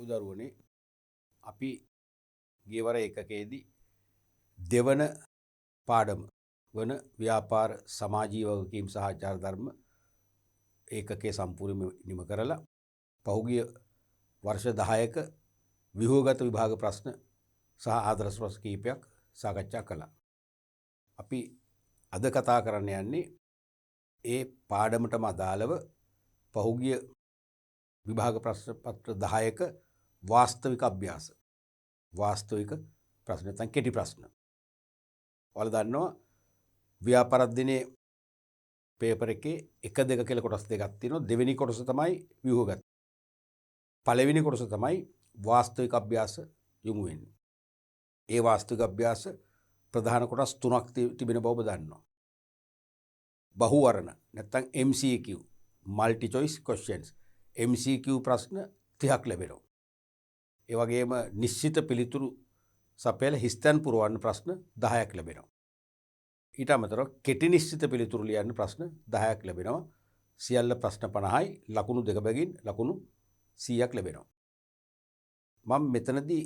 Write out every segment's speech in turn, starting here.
උදරුවනේ අපි ගියවර එකකේදී දෙවන පාඩම වන ව්‍යාපාර සමාජීය වගකීම් සහ ආචාර ධර්ම ඒකකේ සම්පූර්ණයෙන්ම නිම කරලා පහුගිය වර්ෂ 10ක ව්‍යුහගත විභාග ප්‍රශ්න සහ ආදර්ශ ප්‍රශ්න කිහිපයක් සාකච්ඡා කළා. අපි අද කතා කරන්න යන්නේ ඒ පාඩමටම අදාළව පහුගිය විභාග ප්‍රශ්න පත්‍ර 10ක වාස්තවික අභ්‍යාස. වාස්තවික ප්‍රශ්න නැත්නම් කෙටි ප්‍රශ්න. ඔයාලා දන්නවා ව්‍යාපාර දිනේ පේපර් එකේ 1 2 කියලා කොටස් දෙකක් තියෙනවා. දෙවෙනි කොටස තමයි ව්‍යුහගත. පළවෙනි කොටස තමයි වාස්තවික අභ්‍යාස යොමු වෙන්නේ. ඒ වාස්තවික අභ්‍යාස ප්‍රධාන කොටස් තුනක් තිබෙන බව ඔබ දන්නවා. බහුවර්ණ නැත්නම් MCQ multi choice questions MCQ ප්‍රශ්න 30ක් ලැබෙනවා. ඒ වගේම නිශ්චිත පිළිතුරු සපයලා හිස්තැන් පුරවන්න ප්‍රශ්න 10ක් ලැබෙනවා. ඊට අමතරව කෙටි නිශ්චිත පිළිතුරු ලියන්න ප්‍රශ්න 10ක් ලැබෙනවා. සියල්ල ප්‍රශ්න 50යි ලකුණු දෙක බැගින් ලකුණු 100ක් ලැබෙනවා. මම මෙතනදී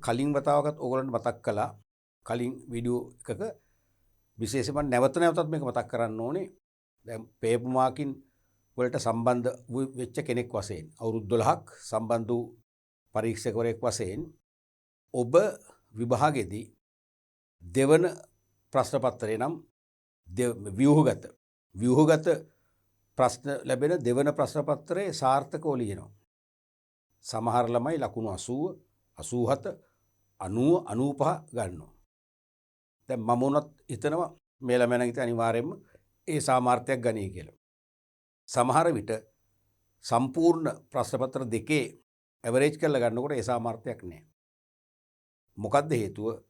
කලින් වතාවකත් ඕගොල්ලන්ට මතක් කළා. කලින් වීඩියෝ එකක විශේෂයෙන්ම නැවත නැවතත් මේක මතක් කරන්න ඕනේ. දැන් පේපර් මාකින් වලට සම්බන්ධ වෙච්ච කෙනෙක් වශයෙන් අවුරුදු 12ක් සම්බන්ධ වූ පරීක්ෂකවරයෙක් වශයෙන් ඔබ විභාගෙදී දෙවන ප්‍රශ්න පත්‍රය නම් ව්‍යුහගත ප්‍රශ්න ලැබෙන දෙවන ප්‍රශ්න පත්‍රයේ සාර්ථකව ලියනවා. සමහර ළමයි ලකුණු 80, 87, 90, 95 ගන්නවා. දැන් මම උනත් හිතනවා මේ ළමයන් හිත අනිවාර්යයෙන්ම ඒ සාමාර්ථයක් ගනී කියලා. සමහර විට සම්පූර්ණ ප්‍රශ්න පත්‍ර දෙකේ ඇවරේජ් කරලා ගන්නකොට ඒ සාමාර්ථයක් නැහැ. මොකද්ද හේතුව?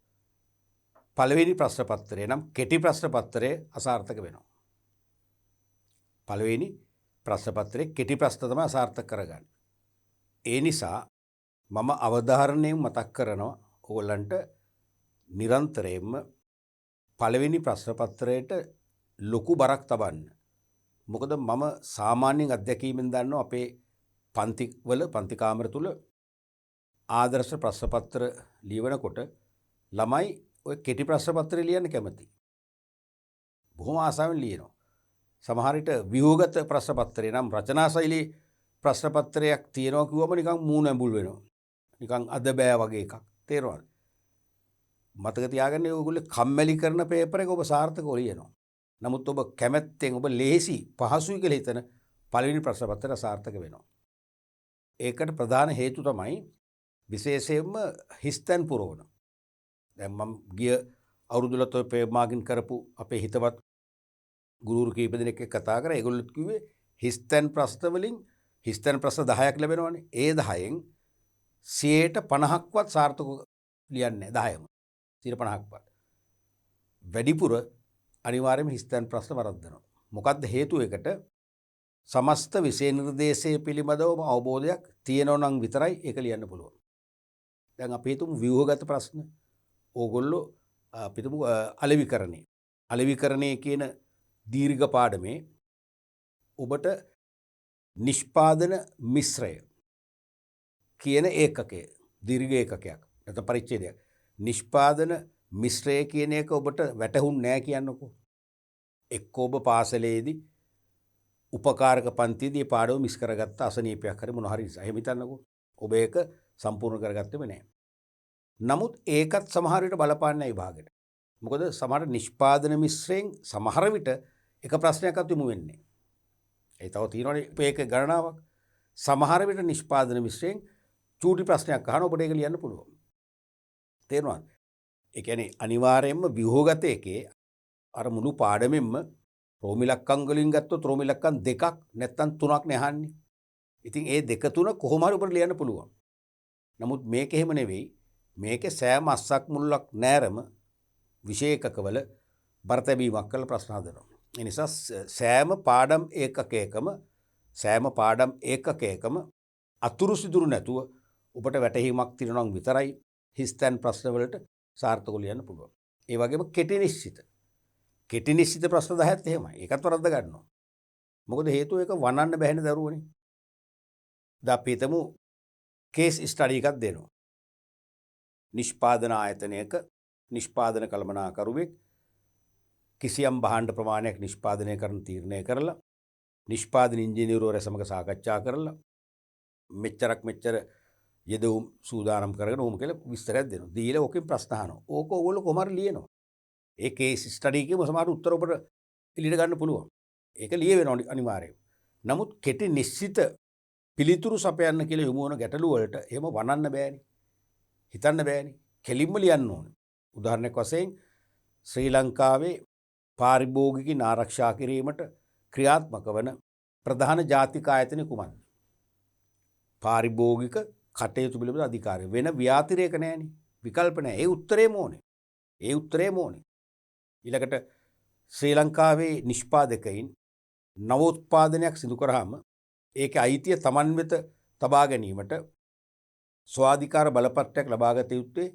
පළවෙනි ප්‍රශ්න පත්‍රය නම් කෙටි ප්‍රශ්න පත්‍රයේ අසාර්ථක වෙනවා. පළවෙනි ප්‍රශ්න පත්‍රයේ කෙටි ප්‍රශ්න තමයි අසාර්ථක කරගන්නේ. ඒ නිසා මම අවධාරණයෙන් මතක් කරනවා ඕගොල්ලන්ට නිරන්තරයෙන්ම පළවෙනි ප්‍රශ්න පත්‍රයට ලොකු බරක් තබන්න. මොකද මම සාමාන්‍යයෙන් අත්දැකීමෙන් දන්නවා අපේ පන්ති කාමර තුල ආදර්ශ ප්‍රශ්න පත්‍ර ලියවනකොට ළමයි ඔය කෙටි ප්‍රශ්න පත්‍රය ලියන්න කැමති. බොහොම ආසාවෙන් ලියනවා. සමහර විට ව්‍යුහගත ප්‍රශ්න පත්‍රය නම් රචනා ශෛලී ප්‍රශ්න පත්‍රයක් තියෙනවා කිව්වම නිකන් මූණ ඇඹුල් වෙනවා. නිකන් අද බෑ වගේ එකක්. තේරෙනවද? මතක තියාගන්න ඔයගොල්ලෝ කම්මැලි කරන පේපර් එක ඔබ සාර්ථකව ලියනවා. නමුත් ඔබ කැමැත්තෙන් ඔබ ලේසි පහසුයි කියලා හිතන පළවෙනි ප්‍රශ්න පත්‍රය සාර්ථක වෙනවා. ඒකට ප්‍රධාන හේතු තමයි විශේෂයෙන්ම හිස්තැන් පුරවන. දැන් මම ගිය අවුරුදුලත් ඔය පේපර් මාකින් කරපු අපේ හිතවත් ගුරුවරු කීප දෙනෙක් එක්ක කතා කරා. ඒගොල්ලොත් කිව්වේ හිස්තැන් ප්‍රශ්න වලින් හිස්තැන් ප්‍රශ්න 10ක් ලැබෙනවානේ. ඒ 10න් 50%ක්වත් සාර්ථක ලියන්නේ නැහැ 10ම. 50%ක්වත්. වැඩිපුර අනිවාර්යයෙන්ම හිස්තැන් ප්‍රශ්න වරද්දනවා. මොකද්ද හේතුව එකට? සමස්ත විෂය නිර්දේශයේ පිළිබඳව අවබෝධයක් තියෙනවා නම් විතරයි ඒක ලියන්න පුළුවන්. දැන් අපි හිතමු ව්‍යුහගත ප්‍රශ්න. ඕගොල්ලෝ අපි හිතමු අලෙවිකරණයේ කියන දීර්ඝ පාඩමේ ඔබට නිෂ්පාදන මිශ්‍රය කියන ඒකකය දීර්ඝ ඒකකයක් නැත්නම් පරිච්ඡේදයක්. නිෂ්පාදන මිශ්‍රය කියන එක ඔබට වැටහුන්නේ නැහැ කියන්නකෝ. එක්ක ඔබ පාසලේදී උපකාරක පන්තියේදී පාඩම මිස් කරගත්ත අසනීපයක් හරි මොන හරි නිසා. එහෙම හිතන්නකෝ. ඔබ ඒක සම්පූර්ණ කරගත්තෙම නැහැ. නමුත් ඒකත් සමහර විට බලපාන්නේ විභාගෙට. මොකද සමහර නිෂ්පාදන මිශ්‍රයෙන් සමහර විට එක ප්‍රශ්නයක්වත් යොමු වෙන්නේ නැහැ. ඒ තව තියෙනවනේ මේක ගණනාවක්. සමහර විට නිෂ්පාදන මිශ්‍රයෙන් චූටි ප්‍රශ්නයක් අහන ඔබට ඒක ලියන්න පුළුවන්. තේරුණාද? ඒ කියන්නේ අනිවාර්යයෙන්ම ව්‍යුහගත එකේ අර මුළු පාඩමෙන්ම රෝමි ඉලක්කම් වලින් ගත්තොත් රෝමි ඉලක්කම් දෙකක් නැත්තම් තුනක් නේ අහන්නේ. ඉතින් ඒ දෙක තුන කොහොම හරි ඔබට ලියන්න පුළුවන්. නමුත් මේක එහෙම නෙවෙයි. මේකේ සෑම අස්සක් මුල්ලක් නැරම විශේෂකවල බරතැබීමක් කරලා ප්‍රශ්න හදනවා. ඒ නිසා සෑම පාඩම් ඒකකයකම අතුරු සිදුරු නැතුව ඔබට වැටහීමක් තියෙනවා නම් විතරයි හිස්තැන් ප්‍රශ්න වලට සාර්ථකව ලියන්න පුළුවන්. ඒ වගේම කෙටි නිශ්චිත ප්‍රශ්න 10ත් එහෙමයි. ඒකත් වරද්ද ගන්නවා. මොකද හේතුව ඒක වනන්න බැහැනේ දරුවනේ. දැන් අපි හිතමු කේස් ස්ටඩි එකක් දෙනවා. නිෂ්පාදන ආයතනයක නිෂ්පාදන කළමනාකරුවෙක් කිසියම් භාණ්ඩ ප්‍රමාණයක් නිෂ්පාදනය කරන තීරණය කරලා නිෂ්පාදන ඉංජිනේරුවෝ සමග සාකච්ඡා කරලා මෙච්චර යෙදවුම් සූදානම් කරගෙන ඕම කියලා විස්තරයක් දෙනවා. දීලා ඕකෙන් ප්‍රශ්න අහනවා. ඕක ඕගොල්ලෝ කොහොම හරි ලියනවා. ඒ කේස් ස්ටඩි එකේම සමහර උත්තර ඔබට එළියට ගන්න පුළුවන්. ඒක ලියවෙනවා අනිවාර්යයෙන්. නමුත් කෙටි නිශ්චිත පිළිතුරු සපයන්න කියලා යොමු වන ගැටලු වලට එහෙම වනන්න බෑනේ. හිතන්න බෑනේ. කෙලින්ම ලියන්න ඕනේ. උදාහරණයක් වශයෙන් ශ්‍රී ලංකාවේ පාරිභෝගිකයන් ආරක්ෂා කිරීමට ක්‍රියාත්මක වන ප්‍රධාන ජාතික ආයතන කුමක්ද? පාරිභෝගික කටයුතු පිළිබඳ අධිකාරිය. වෙන ව්‍යාතිරේක නැහැනේ. විකල්ප නැහැ. ඒ උත්තරේම ඕනේ. ඊළඟට ශ්‍රී ලංකාවේ නිෂ්පාදකයින් නවෝත්පාදනයක් සිදු කරාම ඒකේ අයිතිය Taman වෙත තබා ගැනීමට ස්වාධිකාර බලපත්‍රයක් ලබාගත යුත්තේ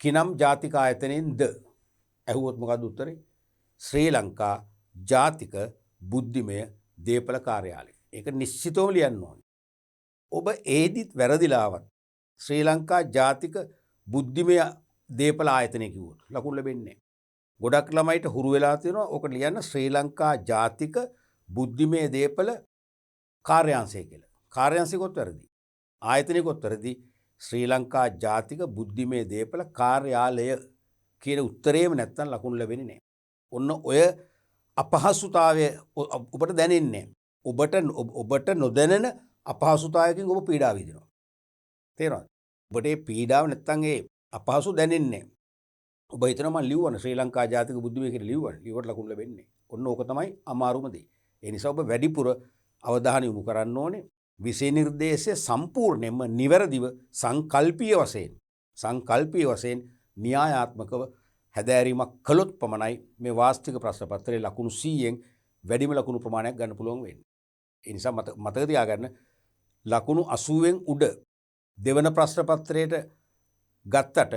කිනම් ජාතික ආයතනයෙන්ද? ඇහුවොත් මොකද්ද උත්තරේ? ශ්‍රී ලංකා ජාතික බුද්ධිමය දේපල කාර්යාලය. ඒක නිශ්චිතවම ලියන්න ඕනේ. ඔබ ඒදිත් වැරදිලාවත් ශ්‍රී ලංකා ජාතික බුද්ධිමය දේපල ආයතනය කිව්වොත් ලකුණු ලැබෙන්නේ නැහැ. ගොඩක් ළමයිට හුරු වෙලා තියෙනවා ඕක ලියන්න ශ්‍රී ලංකා ජාතික බුද්ධිමය දේපල කාර්යාංශය කියලා. කාර්යාංශිකොත් වැරදි. ආයතනිකොත් වැරදි. ශ්‍රී ලංකා ජාතික බුද්ධිමය දේපල කාර්යාලය කියන උත්තරේම නැත්තම් ලකුණු ලැබෙන්නේ නැහැ. ඔන්න ඔය අපහසුතාවය ඔබට දැනෙන්නේ ඔබට නොදැනෙන අපහසුතාවයකින් ඔබ පීඩා විඳිනවා. තේරෙනවද? ඔබට ඒ පීඩාව නැත්තම් ඒ අපහසු දැනෙන්නේ නැහැ. ඔබ හිතනවා මම ලියවන ශ්‍රී ලංකා ජාතික බුද්ධිමය කියලා ලියවන. ලියවට ලකුණු ලැබෙන්නේ. ඔන්න ඕක තමයි අමාරුම දේ. ඒ නිසා ඔබ වැඩිපුර අවධානය යොමු කරන්න ඕනේ. විෂය නිර්දේශය සම්පූර්ණයෙන්ම නිවැරදිව සංකල්පීය වශයෙන් න්‍යායාත්මකව හැදෑරීමක් කළොත් පමණයි මේ වාස්තික ප්‍රශ්න පත්‍රයේ ලකුණු 100න් වැඩිම ලකුණු ප්‍රමාණයක් ගන්න පුළුවන් වෙන්නේ. ඒ නිසා මතක තියාගන්න ලකුණු 80න් උඩ දෙවන ප්‍රශ්න පත්‍රයට ගත්තට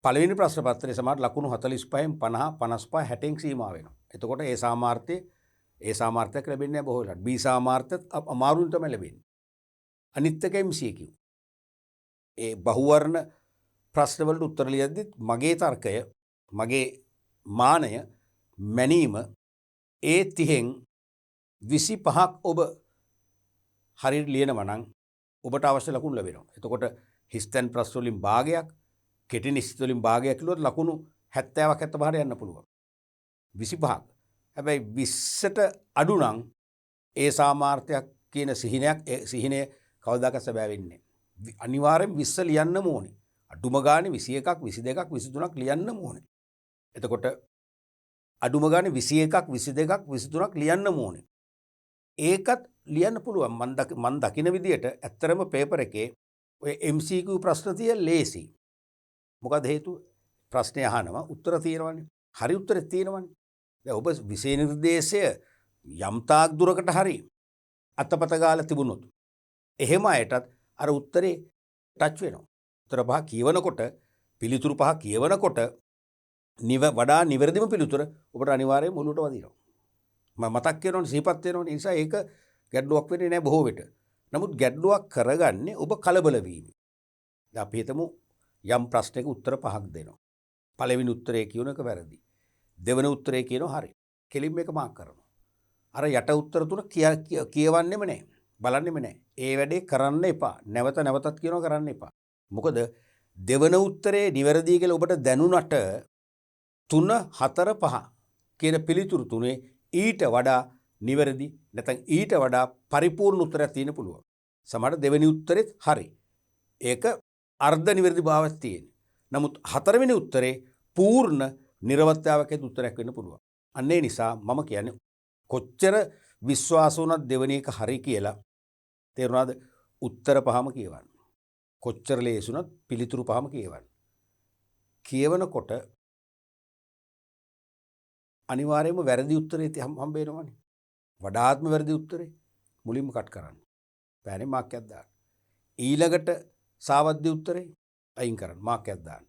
පළවෙනි ප්‍රශ්න පත්‍රයේ සමහර ලකුණු 45න් 50 55 60න් සීමා වෙනවා. එතකොට ඒ සාමාර්ථයක් ලැබෙන්නේ නැහැ බොහෝ වෙලාවට. B සාමාර්ථයත් අමාරුවෙන් තමයි ලැබෙන්නේ. අනිත් එක MCQ. ඒ බහුවර්ණ ප්‍රශ්න වලට උත්තර ලියද්දි මගේ තර්කය, මගේ මානය මැනීම ඒ 30න් 25ක් ඔබ හරියට ලියනවා නම් ඔබට අවශ්‍ය ලකුණු ලැබෙනවා. එතකොට හිස්තැන් ප්‍රශ්න වලින් භාගයක්, කෙටි නිශ්චිත වලින් භාගයක් කිව්වොත් ලකුණු 70ක් 75ට යන්න පුළුවන්. 25ක්. හැබැයි 20ට අඩු නම් ඒ සාමාර්ථයක් කියන සිහිනය කවදාකවත් සැබෑ වෙන්නේ නැහැ. අනිවාර්යෙන් 20 ලියන්නම ඕනේ. අඩුම ගානේ 21ක් 22ක් 23ක් ලියන්නම ඕනේ. එතකොට අඩුම ගානේ 21ක් 22ක් 23ක් ලියන්නම ඕනේ. ඒකත් ලියන්න පුළුවන්. මන් දකින විදියට ඇත්තරම පේපර් එකේ ඔය MCQ ප්‍රශ්න තිය ලේසි. මොකද හේතුව? ප්‍රශ්නේ අහනවා උත්තර තියෙනවනේ. හරි උත්තරේ තියෙනවනේ. දැන් ඔබ විෂය නිර්දේශය යම් තාක් දුරකට හරි අතපත ගාලා තිබුණොත් එහෙම අයටත් අර උත්තරේ ටච් වෙනවා. උත්තර පහ කියවනකොට පිළිතුරු පහ කියවනකොට වඩා නිවැරදිම පිළිතුර ඔබට අනිවාර්යයෙන්ම ඔලුවට වදිනවා. මම මතක් කරනෝනේ සිහිපත් වෙනෝනේ. ඒ නිසා ඒක ගැටලුවක් වෙන්නේ නැහැ බොහෝ විට. නමුත් ගැටලුවක් කරගන්නේ ඔබ කලබල වීම. දැන් අපි හිතමු යම් ප්‍රශ්නයක උත්තර පහක් දෙනවා. පළවෙනි උත්තරේ කියන එක වැරදි. දෙවෙනි උත්තරේ කියනවා හරි. කෙලින්ම එක මාක් කරනවා. අර යට උත්තර තුන කියවන්නෙම නැහැ. බලන්නෙම නැහැ. ඒ වැඩේ කරන්න එපා. නැවතත් කියනවා කරන්න එපා. මොකද දෙවන උත්තරේ නිවැරදි කියලා ඔබට දැනුණට 3 4 5 කියන පිළිතුරු තුනේ ඊට වඩා නිවැරදි නැත්නම් ඊට වඩා පරිපූර්ණ උත්තරයක් තියෙන්න පුළුවන්. සමහර දෙවෙනි උත්තරෙත් හරි. ඒක අර්ධ නිවැරදි භාවයක් තියෙන. නමුත් හතරවෙනි උත්තරේ පූර්ණ නිර්වත්‍යාවක උත්තරයක් වෙන්න පුළුවන්. අන්න ඒ නිසා මම කියන්නේ කොච්චර විශ්වාස වුණත් දෙවෙනි එක හරි කියලා තේරුණාද? උත්තර පහම කියවන්න. කොච්චර ලේසුණත් පිළිතුරු පහම කියවන්න. කියවනකොට අනිවාර්යයෙන්ම වැරදි උත්තරේ හම්බ වෙනවනේ. වඩාත්ම වැරදි උත්තරේ මුලින්ම කට් කරන්න. පෑනේ මාක් එකක් දාන්න. ඊළඟට සාවද්‍ය උත්තරේ අයින් කරන්න. මාක් එකක් දාන්න.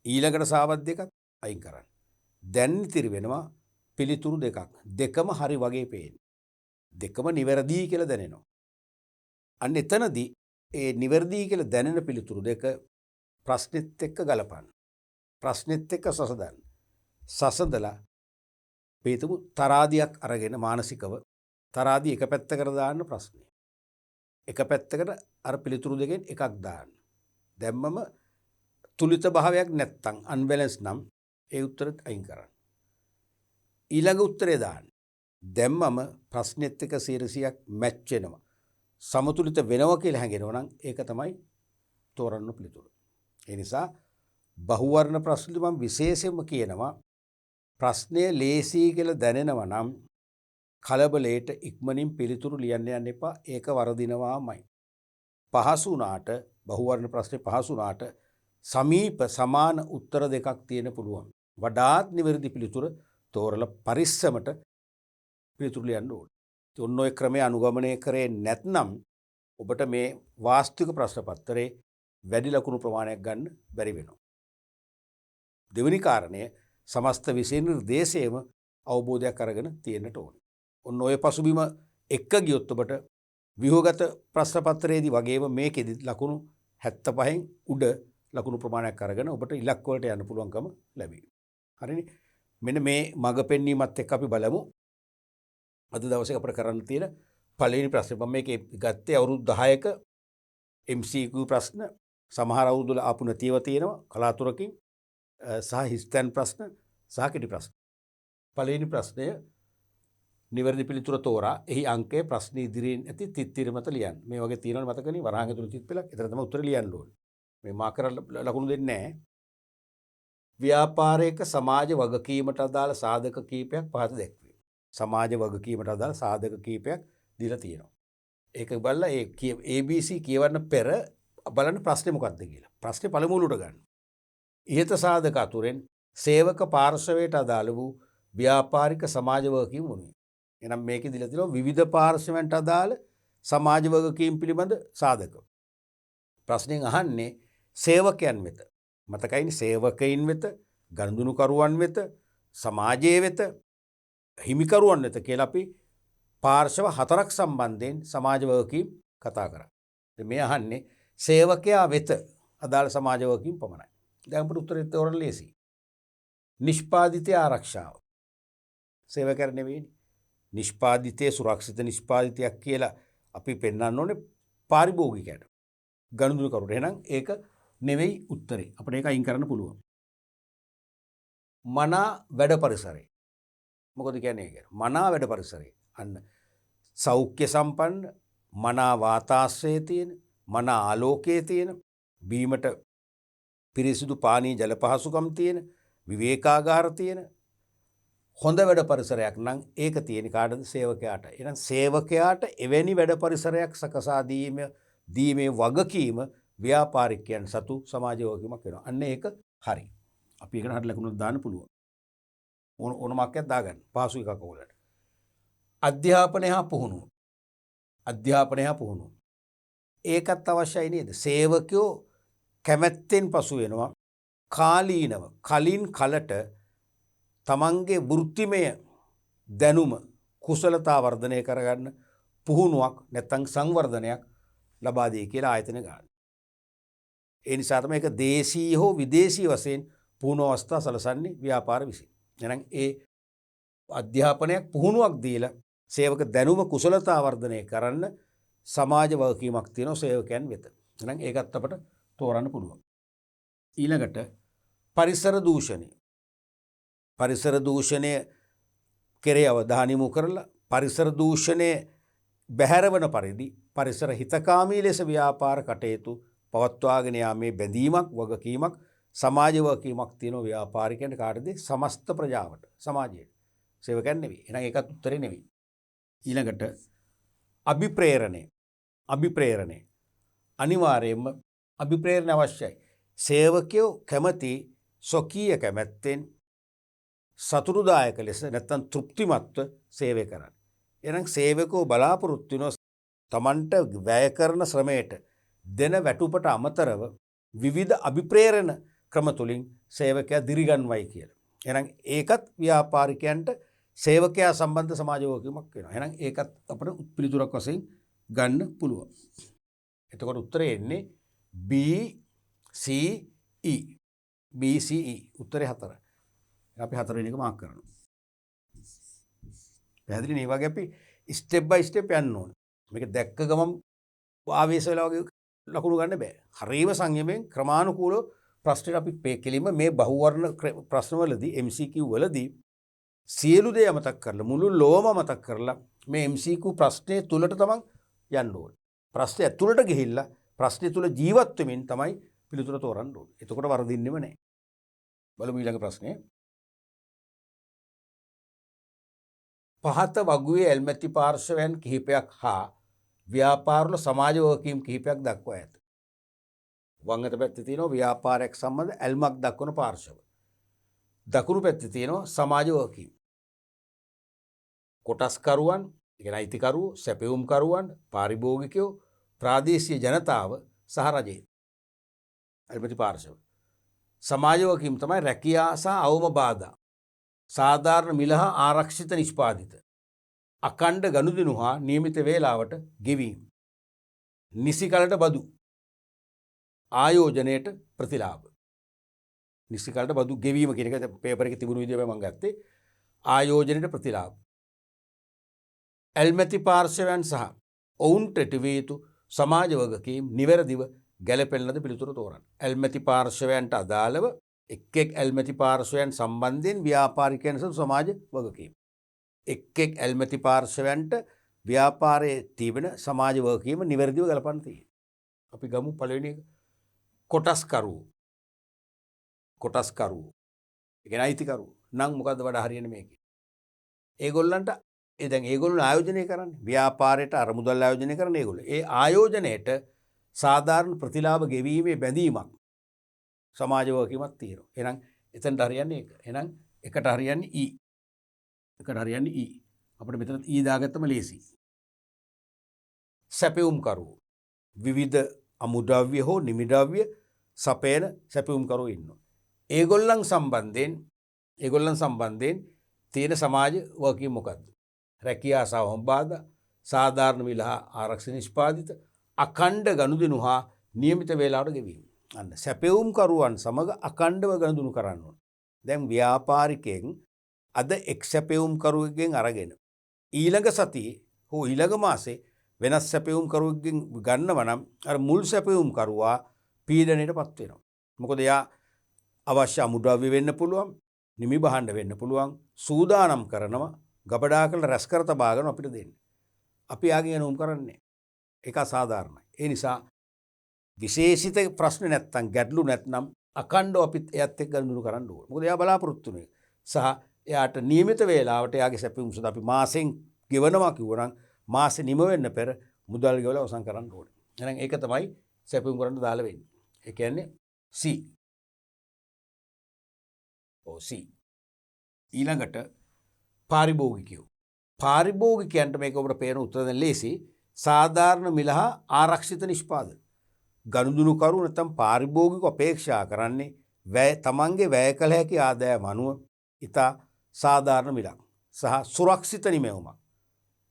ඊළඟට සාවද්‍ය එකක් අයින් කරන්න. දැන් ඉතිරි වෙනවා පිළිතුරු දෙකක්. දෙකම හරි වගේ පේන්නේ. දෙකම නිවැරදි කියලා දැනෙනවා. අන්න එතනදී ඒ නිවැරදි කියලා දැනෙන පිළිතුරු දෙක ප්‍රශ්නෙත් එක්ක ගලපන්න. ප්‍රශ්නෙත් එක්ක සසඳන්න. සසඳලා පේතුමු තරාදියක් අරගෙන මානසිකව තරාදී එක පැත්තකට දාන්න ප්‍රශ්නේ. එක පැත්තකට අර පිළිතුරු දෙකෙන් එකක් දාන්න. දැම්මම තුලිත භාවයක් නැත්තම් අන්බැලන්ස් නම් ඒ උත්තරෙත් අයින් කරන්න. ඊළඟ උත්තරේ දාන්න. දැම්මම ප්‍රශ්නෙත් එක්ක 100ක් මැච් වෙනවා. සමතුලිත වෙනවා කියලා හැඟෙනවා නම් ඒක තමයි තෝරන්න පිළිතුරු. ඒ නිසා බහුවර්ණ ප්‍රශ්නෙදි මම විශේෂයෙන්ම කියනවා ප්‍රශ්නය ලේසි කියලා දැනෙනවා නම් කලබලයට ඉක්මනින් පිළිතුරු ලියන්න යන්න එපා. ඒක වරදිනවාමයි. පහසු වුණාට බහුවර්ණ ප්‍රශ්නේ පහසු වුණාට සමීප සමාන උත්තර දෙකක් තියෙන පුළුවන්. වඩාත් නිවැරදි පිළිතුර තෝරලා පරිස්සමට පිළිතුරු ලියන්න ඕනේ. ඔන්න ඔය ක්‍රමය අනුගමනය කරේ නැත්නම් ඔබට මේ වාස්තවික ප්‍රශ්න පත්‍රයේ වැඩි ලකුණු ප්‍රමාණයක් ගන්න බැරි වෙනවා. දෙවෙනි කාරණය සමස්ත විෂය නිර්දේශයේම අවබෝධයක් අරගෙන තියෙන්නට ඕනේ. ඔන්න ඔය පසුබිම එක්ක ගියොත් ඔබට ව්‍යුහගත ප්‍රශ්න පත්‍රයේදී වගේම මේකෙදි ලකුණු 75න් උඩ ලකුණු ප්‍රමාණයක් අරගෙන ඔබට ඉලක්ක වලට යන්න පුළුවන්කම ලැබෙයි. හරිනේ? මෙන්න මේ මඟ පෙන්වීමත් එක්ක අපි බලමු අද දවසේ අපිට කරන්න තියෙන පළවෙනි ප්‍රශ්නේ. මම මේකේ ගත්තේ අවුරුදු 10ක MCQ ප්‍රශ්න, සමහර අවුරුදු වල ආපු නැතිව තියෙනවා කලාතුරකින්, සහ හිස්තැන් ප්‍රශ්න සහ කෙටි ප්‍රශ්න. පළවෙනි ප්‍රශ්නය නිවැරදි පිළිතුර තෝරා එහි අංකය ප්‍රශ්න ඉදිරියෙන් ඇති තිත්තිර මත ලියන්න. මේ වගේ තියෙනවනේ මතකනේ වරහන් ඇතුළේ තිත් පෙළක්. ඒතර තමයි උත්තර ලියන්න ඕනේ. මේ මාකර් ලකුණු දෙන්නේ නැහැ. ව්‍යාපාරයක සමාජ වගකීමට අදාළ සාධක කීපයක් පහත දැක්වේ. සමාජ වගකීමට අදාළ සාධක කීපයක් දීලා තියෙනවා. ඒක බලලා ඒ ABC කියවන්න පෙර බලන්න ප්‍රශ්නේ මොකක්ද කියලා. ප්‍රශ්නේ පළමුවට ගන්න. ඉහත සාධක අතුරෙන් සේවක පාර්ශවයට අදාළ වූ ව්‍යාපාරික සමාජ වගකීම් මොනවාද? එහෙනම් මේකේ දීලා තියෙනවා විවිධ පාර්ශවයන්ට අදාළ සමාජ වගකීම් පිළිබඳ සාධක. ප්‍රශ්නෙන් අහන්නේ සේවකයන් වෙත. මතකයිනේ සේවකයින් වෙත, ගනුදෙනුකරුවන් වෙත, සමාජයේ වෙත, හිමිකරුවන් වෙත කියලා අපි පාර්ශව 4ක් සම්බන්ධයෙන් සමාජ වගකීම් කතා කරා. මේ අහන්නේ සේවකයා වෙත අදාළ සමාජ වගකීම් පමණයි. දැන් අපිට උත්තරේ තෝරන්න ලේසියි. නිෂ්පාදිතය ආරක්ෂාව. සේවකයන් නෙවෙයිනේ. නිෂ්පාදිතයේ සුරක්ෂිත නිෂ්පාදිතයක් කියලා අපි පෙන්වන්න ඕනේ පාරිභෝගිකයට. ගනුදෙනුකරුට. එහෙනම් ඒක නෙවෙයි උත්තරේ. අපිට ඒක අයින් කරන්න පුළුවන්. මනා වැඩ පරිසරය. මොකද කියන්නේ ඒක? මනා වැඩ පරිසරය. අන්න සෞඛ්‍ය සම්පන්න, මනා වාතාශ්‍රයේ තියෙන, මනා ආලෝකයේ තියෙන, බීමට පිරිසිදු පානීය ජල පහසුකම් තියෙන, විවේකාගාර තියෙන හොඳ වැඩ පරිසරයක් නම් ඒක තියෙන කාටද? සේවකයාට. එහෙනම් සේවකයාට එවැනි වැඩ පරිසරයක් සකසා දීමේ වගකීම ව්‍යාපාරිකයන් සතු සමාජ වගකීමක් වෙනවා. අන්න ඒක හරි. අපි ඒකට හරිය ලකුණක් දාන්න පුළුවන්. ඕන මාක්කයක් දාගන්න. පහසු එකක් ඕලට. අධ්‍යාපනය හා පුහුණුව. අධ්‍යාපනය හා පුහුණුව. ඒකත් අවශ්‍යයි නේද? සේවකයෝ කැමැත්තෙන් පසු වෙනවා කාලීනව කලින් කලට තමන්ගේ වෘත්තිමය දැනුම කුසලතා වර්ධනය කරගන්න පුහුණුවක් නැත්නම් සංවර්ධනයක් ලබා දී කියලා ආයතන ගන්න. ඒ නිසා තමයි ඒක දේශීය හෝ විදේශීය වශයෙන් පුහුණු අවස්ථා සලසන්නේ ව්‍යාපාර විසින්. එහෙනම් ඒ අධ්‍යාපනයක් පුහුණුවක් දීලා සේවක දැනුම කුසලතා වර්ධනය කරන්න සමාජ වගකීමක් තියෙනවා සේවකයන් වෙත. එහෙනම් ඒකත් අපට තෝරන්න පුළුවන්. ඊළඟට පරිසර දූෂණය. පරිසර දූෂණය කෙරේ අවධානය යොමු කරලා පරිසර දූෂණය බැහැරවන පරිදි පරිසර හිතකාමී ලෙස ව්‍යාපාර කටයුතු පවත්වාගෙන යාමේ බැඳීමක් වගකීමක් සමාජ වගකීමක් තියෙන ව්‍යාපාරිකයන්ට කාටද? සමස්ත ප්‍රජාවට, සමාජයට. සේවකයන් නෙවෙයි. එහෙනම් ඒකත් උත්තරේ නෙවෙයි. ඊළඟට අභිප්‍රේරණය. අභිප්‍රේරණය අනිවාර්යයෙන්ම අභිප්‍රේරණය අවශ්‍යයි. සේවකයෝ කැමති ස්වකීය කැමැත්තෙන් සතුටුදායක ලෙස නැත්නම් තෘප්තිමත්ව සේවය කරන්න. එහෙනම් සේවකෝ බලාපොරොත්තු වෙන තමන්ට වැය කරන ශ්‍රමයට දෙන වැටුපට අමතරව විවිධ අභිප්‍රේරණ ක්‍රම තුලින් සේවකයා දිරිගන්වයි කියලා. එහෙනම් ඒකත් ව්‍යාපාරිකයන්ට සේවකයා සම්බන්ධ සමාජ වගකීමක් වෙනවා. එහෙනම් ඒකත් අපිට පිළිතුරක් වශයෙන් ගන්න පුළුවන්. එතකොට උත්තරේ එන්නේ BCE. BCE උත්තරේ 4. අපි 4 වෙනි එක මාක් කරනවා. පැහැදිලි නේ? වගේ අපි ස්ටෙප් බයි ස්ටෙප් යන්න ඕනේ. මේක දැක්ක ගමන් ආවේශ වෙලා වගේ ලකුණු ගන්න බෑ. හරියම සංයමයෙන් ක්‍රමානුකූලව ප්‍රශ්නෙට අපි කෙලින්ම මේ බහුවර්ණ ප්‍රශ්නවලදී MCQ වලදී සියලු දේ අමතක කරලා මුළු ලෝම අමතක කරලා මේ MCQ ප්‍රශ්නේ තුලට තමන් යන්න ඕනේ. ප්‍රශ්නේ ඇතුළට ගිහිල්ලා ප්‍රශ්නේ තුල ජීවත් වෙමින් තමයි පිළිතුර තෝරන්න ඕනේ. එතකොට වරදින්නෙම නැහැ. බලමු ඊළඟ ප්‍රශ්නේ. පහත වගුවේ ඇල්මැති පාර්ශවයන් කිහිපයක් හා ව්‍යාපාරවල සමාජ වගකීම් කිහිපයක් දක්වා ඇත. වම් අත පැත්තේ තියෙනවා ව්‍යාපාරයක් සම්බන්ධ ඇල්මක් දක්වන පාර්ශව. දකුණු පැත්තේ තියෙනවා සමාජ වගකීම්. කොටස්කරුවන්, ඒ කියන්නේ අයිතිකරුවෝ, සැපයුම්කරුවන්, පාරිභෝගිකයෝ, ප්‍රාදේශීය ජනතාව සහ රජය. ඇල්මැති පාර්ශව. සමාජ වගකීම් තමයි රැකියා සහ අවම බාධා, සාධාරණ මිල හා ආරක්ෂිත නිෂ්පාදිත, අඛණ්ඩ ගනුදෙනු හා නියමිත වේලාවට ගෙවීම, නිසි කලට බදු, ආයෝජනයට ප්‍රතිලාභ. නිසි කලට බදු ගෙවීම කියන එක පේපර් එකේ තිබුණු විදිහම මම ගත්තේ. ආයෝජනයට ප්‍රතිලාභ. ඇල්මැති පාර්ශවයන් සහ ඔවුන්ට ටෙවිය යුතු සමාජ වගකීම් නිවැරදිව ගැලපෙන ලද පිළිතුර තෝරන්න. ඇල්මැති පාර්ශවයන්ට අදාළව එක් ඇල්මැති පාර්ශවයන් සම්බන්ධයෙන් ව්‍යාපාරිකයන් සතු සමාජ වගකීම්. එක් ඇල්මැති පාර්ශවයන්ට ව්‍යාපාරයේ තිබෙන සමාජ වගකීම නිවැරදිව ගලපන්න තියෙනවා. අපි ගමු පළවෙනි එක. කොටස්කරුවෝ. කොටස්කරුවෝ. ඒ කියන්නේ අයිතිකරුවෝ. නම් මොකද්ද වඩා හරියන්නේ මේකේ? ඒගොල්ලන්ට දැන් ඒගොල්ලෝ ආයෝජනය කරන්නේ ව්‍යාපාරයට අරමුදල් ආයෝජනය කරන්නේ ඒගොල්ලෝ. ඒ ආයෝජනයේට සාධාරණ ප්‍රතිලාභ ගෙවීමේ බැඳීමක් සමාජ වගකීමක් තියෙනවා. එහෙනම් එතනට හරියන්නේ ඒක. එහෙනම් එකට හරියන්නේ E. එකට හරියන්නේ E. අපිට මෙතන E දාගත්තම ලේසි. සැපයුම්කරුවෝ. විවිධ අමුද්‍රව්‍ය හෝ නිමිද්‍රව්‍ය සපයන සැපයුම්කරුවෝ ඉන්නවා. ඒගොල්ලන් සම්බන්ධයෙන් තියෙන සමාජ වගකීම් මොකද්ද? රැකියා සහ අවම බාධා, සාධාරණ මිල හා ආරක්ෂිත නිෂ්පාදිත, අඛණ්ඩ ගනුදෙනු හා නියමිත වේලාවට ගෙවීම. අන්න සැපයුම්කරුවන් සමග අඛණ්ඩව ගනුදෙනු කරන්න ඕන. දැන් ව්‍යාපාරිකයෙන් අද එක් සැපයුම්කරුවෙක්ගෙන් අරගෙන ඊළඟ සතියේ හෝ ඊළඟ මාසේ වෙනස් සැපයුම්කරුවෙක්ගෙන් ගන්නව නම් අර මුල් සැපයුම්කරුවා පීඩනයට පත් වෙනවා. මොකද එයා අවශ්‍ය අමුද්‍රව්‍ය වෙන්න පුළුවන්, නිමි භාණ්ඩ වෙන්න පුළුවන්, සූදානම් කරනවා, ගබඩා කරලා රැස් කර තබාගෙන අපිට දෙන්නේ. අපි ආගෙන යනුම් කරන්නේ. ඒක අසාධාරණයි. ඒ නිසා විශේෂිත ප්‍රශ්න නැත්තම් ගැටලු නැත්නම් අඛණ්ඩව අපිත් එයත් එක්ක ගනුදෙනු කරන්න ඕනේ. මොකද එයා බලාපොරොත්තු වෙන එක. සහ එයාට නියමිත වේලාවට එයාගේ සැපයුම් සඳහා අපි මාසෙන් ගෙවනවා කිව්වනම් මාසෙ නිම වෙන්න පෙර මුදල් ගෙවලා අවසන් කරන්න ඕනේ. එහෙනම් ඒක තමයි සැපයුම් කරන්න දාලා වෙන්නේ. ඒ කියන්නේ C. C. ඊළඟට පාරිභෝගිකයෝ. පාරිභෝගිකයන්ට මේක ඔබට පේන උත්තර දෙන්න ලේසි. සාධාරණ මිල හා ආරක්ෂිත නිෂ්පාදන. ගනුදෙනුකරු නැත්නම් පාරිභෝගික අපේක්ෂා කරන්නේ තමන්ගේ වැය කළ හැකි ආදායම අනුව ඉතා සාධාරණ මිලක් සහ සුරක්ෂිත නිමවුමක්,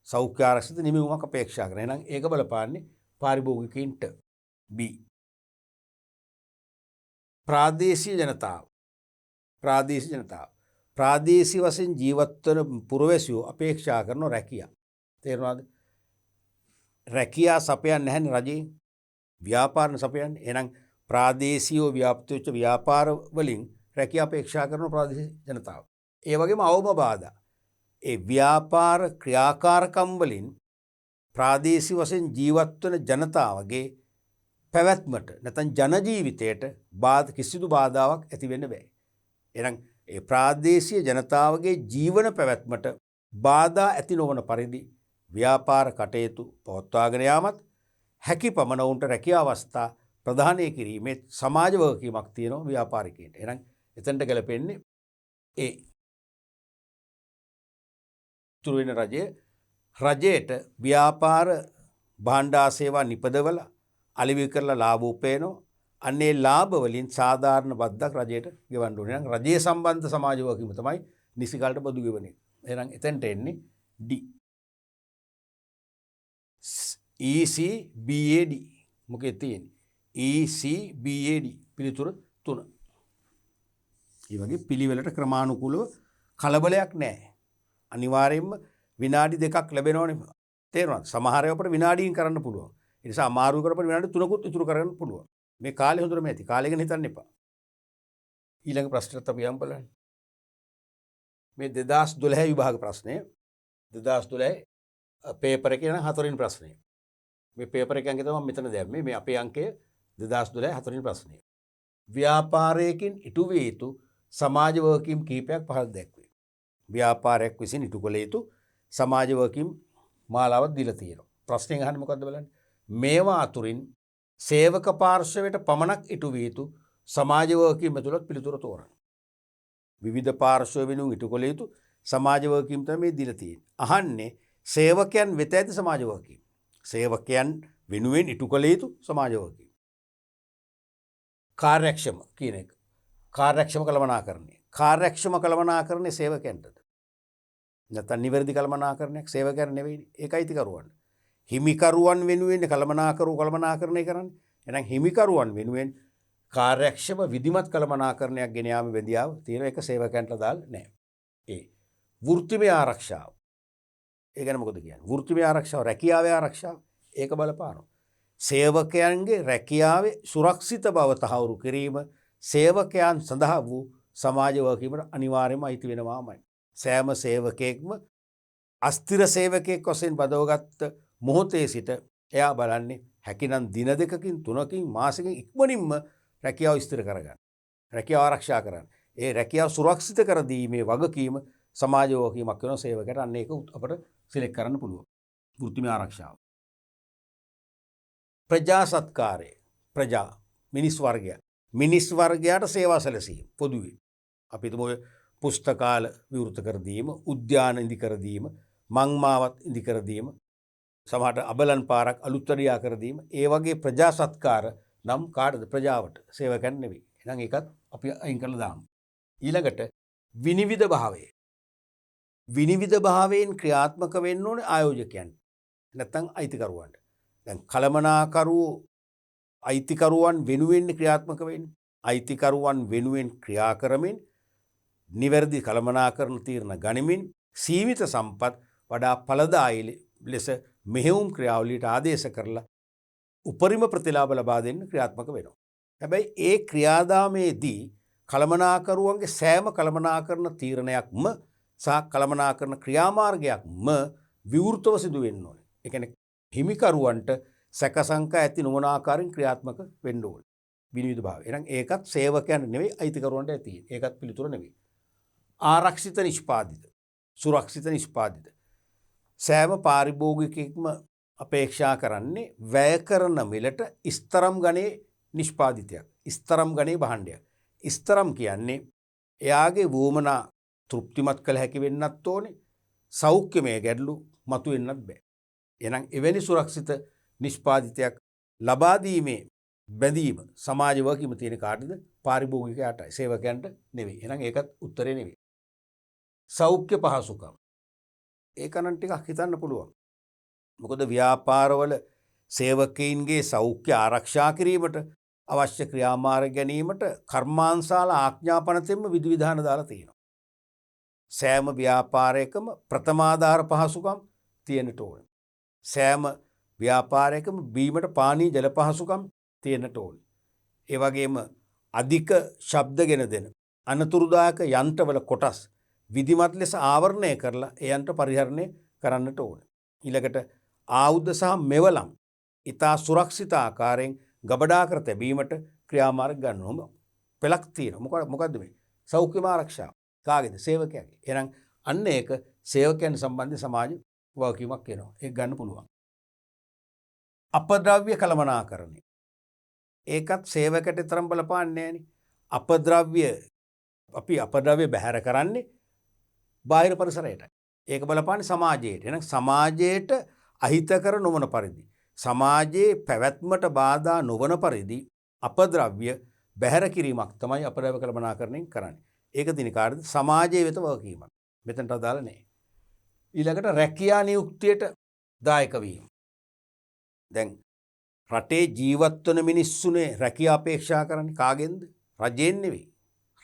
සෞඛ්‍ය ආරක්ෂිත නිමවුමක් අපේක්ෂා කරන. එහෙනම් ඒක බලපාන්නේ පාරිභෝගිකයින්ට. B. ප්‍රාදේශීය ජනතාව. ප්‍රාදේශීය වශයෙන් ජීවත් වන පුරවැසියෝ අපේක්ෂා කරන රැකියා. තේරුණාද? රැකියා සපයන්නේ නැහැනේ රජේ. ව්‍යාපාරන සපයන්නේ. එහෙනම් ප්‍රාදේශීය ව්‍යාප්ත වෙච්ච ව්‍යාපාර වලින් රැකියා අපේක්ෂා කරන ප්‍රාදේශීය ජනතාව. ඒ වගේම අවම බාධා. ඒ ව්‍යාපාර ක්‍රියාකාරකම් වලින් ප්‍රාදේශීය වශයෙන් ජීවත් වන ජනතාවගේ පැවැත්මට නැත්නම් ජන ජීවිතයට කිසිදු බාධාවක් ඇති වෙන්න බෑ. එහෙනම් ඒ ප්‍රාදේශීය ජනතාවගේ ජීවන පැවැත්මට බාධා ඇති නොවන පරිදි ව්‍යාපාර කටයුතු පවත්වාගෙන යාමත් හැකි පමණ උන්ට රැකියා අවස්ථා ප්‍රදානය කිරීමේ සමාජ වගකීමක් තියෙනවා ව්‍යාපාරිකයන්ට. එහෙනම් එතනට ගැලපෙන්නේ ඒ. තුරු වෙන රජයට ව්‍යාපාර භාණ්ඩා සේවා නිපදවලා අලෙවි කරලා ලාභ උපයනවා. අන්නේ ලාභ වලින් සාධාරණ බද්දක් රජයට ගෙවන්න ඕනේ. එහෙනම් රජයේ සම්බන්ධ සමාජ වගකීම තමයි නිසි කාලට බදු ගෙවන එක. එහෙනම් එතනට එන්නේ D. ECBAD මොකෙද තියෙන්නේ? ECBAD පිළිතුර 3. ඒ වගේ පිළිවෙලට ක්‍රමානුකූලව කලබලයක් නැහැ. අනිවාර්යයෙන්ම විනාඩි 2ක් ලැබෙනවනේ. තේරුණාද? සමහර ඒවා අපිට විනාඩියෙන් කරන්න පුළුවන්. ඒ නිසා අමාරු කරපට විනාඩි 3කුත් ඉතුරු කරගන්න පුළුවන්. මේ කාලේ හොඳටම ඇති. කාලය ගැන හිතන්න එපා. ඊළඟ ප්‍රශ්නත් අපි යමු බලන්න. මේ 2012 විභාග ප්‍රශ්නය. 2012 පේපර් එකේ යන 4 වෙනි ප්‍රශ්නය. මේ පේපර් එකේ අංකය තමයි මෙතන දැම්මේ. මේ අපේ අංකය 2012 4 වෙනි ප්‍රශ්නය. ව්‍යාපාරයකින් ඉටු විය යුතු සමාජ වගකීම් කිහිපයක් පහළ දැක්වේ. ව්‍යාපාරයක් විසින් ඉටු කළ යුතු සමාජ වගකීම් මාලාවක් දීලා තියෙනවා. ප්‍රශ්නේ අහන්නේ මොකද්ද බලන්න. මේවා අතුරින් සේවක පාර්ශවයට පමණක් ඉටු විය යුතු සමාජ වගකීම් ඇතුළත් පිළිතුර තෝරන්න. විවිධ පාර්ශව වෙනුවෙන් ඉටු කළ යුතු සමාජ වගකීම් තමයි මේ දීලා තියෙන්නේ. අහන්නේ සේවකයන් වෙත ඇති සමාජ වගකීම්. සේවකයන් වෙනුවෙන් ඉටු කළ යුතු සමාජ වගකීම්. කාර්යක්ෂම කියන එක. කාර්යක්ෂම කළමනාකරණය. කාර්යක්ෂම කළමනාකරණය සේවකයන්ටද? නැත්නම් නිවැරදි කළමනාකරණයක් සේවකයන් නෙවෙයි. ඒකයි අයිතිකරුවන්. හිමිකරුවන් වෙනුවෙන් කළමනාකරණය කරන්නේ. එහෙනම් හිමිකරුවන් වෙනුවෙන් කාර්යක්ෂම විධිමත් කළමනාකරණයක් ගෙන යාම වැදියාව තියෙන එක සේවකයන්ට දාලා නැහැ. ඒ වෘත්තිමය ආරක්ෂාව. ඒ ගැන මොකද කියන්නේ? වෘත්තිමය ආරක්ෂාව, රැකියාවේ ආරක්ෂාව ඒක බලපානවා. සේවකයන්ගේ රැකියාවේ සුරක්ෂිත බව තහවුරු කිරීම සේවකයන් සඳහා වූ සමාජ වගකීමට අනිවාර්යයෙන්ම අයිති වෙනවාමයි. සෑම සේවකයෙක්ම අස්තිර සේවකයෙක් වශයෙන් බදවගත්ත මොහොතේ සිට එයා බලන්නේ හැකිනම් දින 2කින් 3කින් මාසෙකින් ඉක්මනින්ම රැකියාව ස්ථිර කරගන්න. රැකියාව ආරක්ෂා කරන්න. ඒ රැකියාව සුරක්ෂිත කර දීමේ වගකීම සමාජ වගකීමක් වෙන සේවකයට අන්න ඒක අපිට සිලෙක්ට් කරන්න පුළුවන්. වෘත්තිමය ආරක්ෂාව. ප්‍රජා සත්කාරය. ප්‍රජා මිනිස් වර්ගය. මිනිස් වර්ගයාට සේවා සැලසීම පොදුවේ. අපි හිතමු පුස්තකාල විවෘත කර දීම, උද්‍යාන ඉදි කර දීම, මංමාවත් ඉදි කර දීම, සමහරට අබලන් පාරක් අලුත්වැඩියා කර දීම. ඒ වගේ ප්‍රජා සත්කාර නම් කාටද? ප්‍රජාවට. සේවකයන් නෙවෙයි. එහෙනම් ඒකත් අපි අයින් කරලා දාමු. ඊළඟට විනිවිද භාවය. විනිවිද භාවයෙන් ක්‍රියාත්මක වෙන්න ඕනේ ආයෝජකයන්. නැත්නම් අයිතිකරුවන්ට. දැන් කළමනාකරුවෝ අයිතිකරුවන් වෙනුවෙන් ක්‍රියාත්මක වෙන්නේ. අයිතිකරුවන් වෙනුවෙන් ක්‍රියා කරමින් නිවැරදි කළමනාකරණ තීරණ ගනිමින් සීමිත සම්පත් වඩා ඵලදායී ලෙස මෙහෙයුම් ක්‍රියාවලියට ආදේශ කරලා උපරිම ප්‍රතිලාභ ලබා දෙන්න ක්‍රියාත්මක වෙනවා. හැබැයි ඒ ක්‍රියාදාමයේදී කළමනාකරුවන්ගේ සෑම කළමනාකරණ තීරණයක්ම සහ කළමනාකරණ ක්‍රියාමාර්ගයක්ම විවෘතව සිදු වෙන්න ඕනේ. ඒ කියන්නේ හිමිකරුවන්ට සැකසංකා ඇති නොවන ආකාරයෙන් ක්‍රියාත්මක වෙන්න ඕනේ. විනිවිද භාවය. එහෙනම් ඒකත් සේවකයන් නෙවෙයි අයිතිකරුවන්ට ඇති. ඒකත් පිළිතුර නෙවෙයි. ආරක්ෂිත නිෂ්පාදිත. සුරක්ෂිත නිෂ්පාදිත. සෑම පාරිභෝගිකයෙක්ම අපේක්ෂා කරන්නේ වැය කරන මිලට ස්තරම් ගණේ නිෂ්පාදිතයක්. ස්තරම් ගණේ භාණ්ඩයක්. ස්තරම් කියන්නේ එයාගේ වුවමනා තෘප්තිමත් කළ හැකි වෙන්නත් ඕනේ. සෞඛ්‍යමය ගැටලු මතුවෙන්නත් බෑ. එහෙනම් එවැනි සුරක්ෂිත නිෂ්පාදිතයක් ලබා දීමේ බැඳීම සමාජ වගකීම තියෙන කාටද? පාරිභෝගිකයාටයි. සේවකයන්ට නෙවෙයි. එහෙනම් ඒකත් උත්තරේ නෙවෙයි. සෞඛ්‍ය පහසුකම්. ඒක නම් ටිකක් හිතන්න පුළුවන්. මොකද ව්‍යාපාරවල සේවකයින්ගේ සෞඛ්‍ය ආරක්ෂා කිරීමට අවශ්‍ය ක්‍රියාමාර්ග ගැනීමට කර්මාන්තශාල ආඥාපනතෙන්ම විධිවිධාන දාලා තියෙනවා. සෑම ව්‍යාපාරයකම ප්‍රථමාධාර පහසුකම් තියෙන්නට ඕනේ. සෑම ව්‍යාපාරයකම බීමට පානීය ජල පහසුකම් තියෙන්නට ඕනේ. ඒ වගේම අධික ශබ්ද ගෙන දෙන අනතුරුදායක යන්ත්‍රවල කොටස් විධිමත් ලෙස ආවරණය කරලා ඒ යන්ත්‍ර පරිහරණය කරන්නට ඕනේ. ඊළඟට ආයුධ සහ මෙවලම් ඉතා සුරක්ෂිත ආකාරයෙන් ගබඩා කර තැබීමට ක්‍රියාමාර්ග ගන්නවම පෙළක් තියෙනවා. මොකද්ද මේ? සෞඛ්‍ය ආරක්ෂාව. කාගේද? සේවකයාගේ. එහෙනම් අන්න ඒක සේවකයන් සම්බන්ධ සමාජ වගකීමක් වෙනවා. ඒක ගන්න පුළුවන්. අපද්‍රව්‍ය කළමනාකරණය. ඒකත් සේවකට තරම් බලපාන්නේ නැහැනේ. අපි අපද්‍රව්‍ය බැහැර කරන්නේ බාහිර පරිසරයටයි. ඒක බලපාන්නේ සමාජයට. එහෙනම් සමාජයට අහිතකර නොවන පරිදි, සමාජයේ පැවැත්මට බාධා නොවන පරිදි අපද්‍රව්‍ය බැහැර කිරීමක් තමයි අපද්‍රව්‍ය කළමනාකරණයෙන් කරන්නේ. ඒක දින කාර්යද සමාජයේ වෙත වගකීමක්. මෙතනට අදාළ නැහැ. ඊළඟට රැකියා නියුක්තියට දායක වීම. දැන් රටේ ජීවත් වන මිනිස්සුනේ රැකියා අපේක්ෂා කරන්නේ කාගෙන්ද? රජයෙන් නෙවෙයි.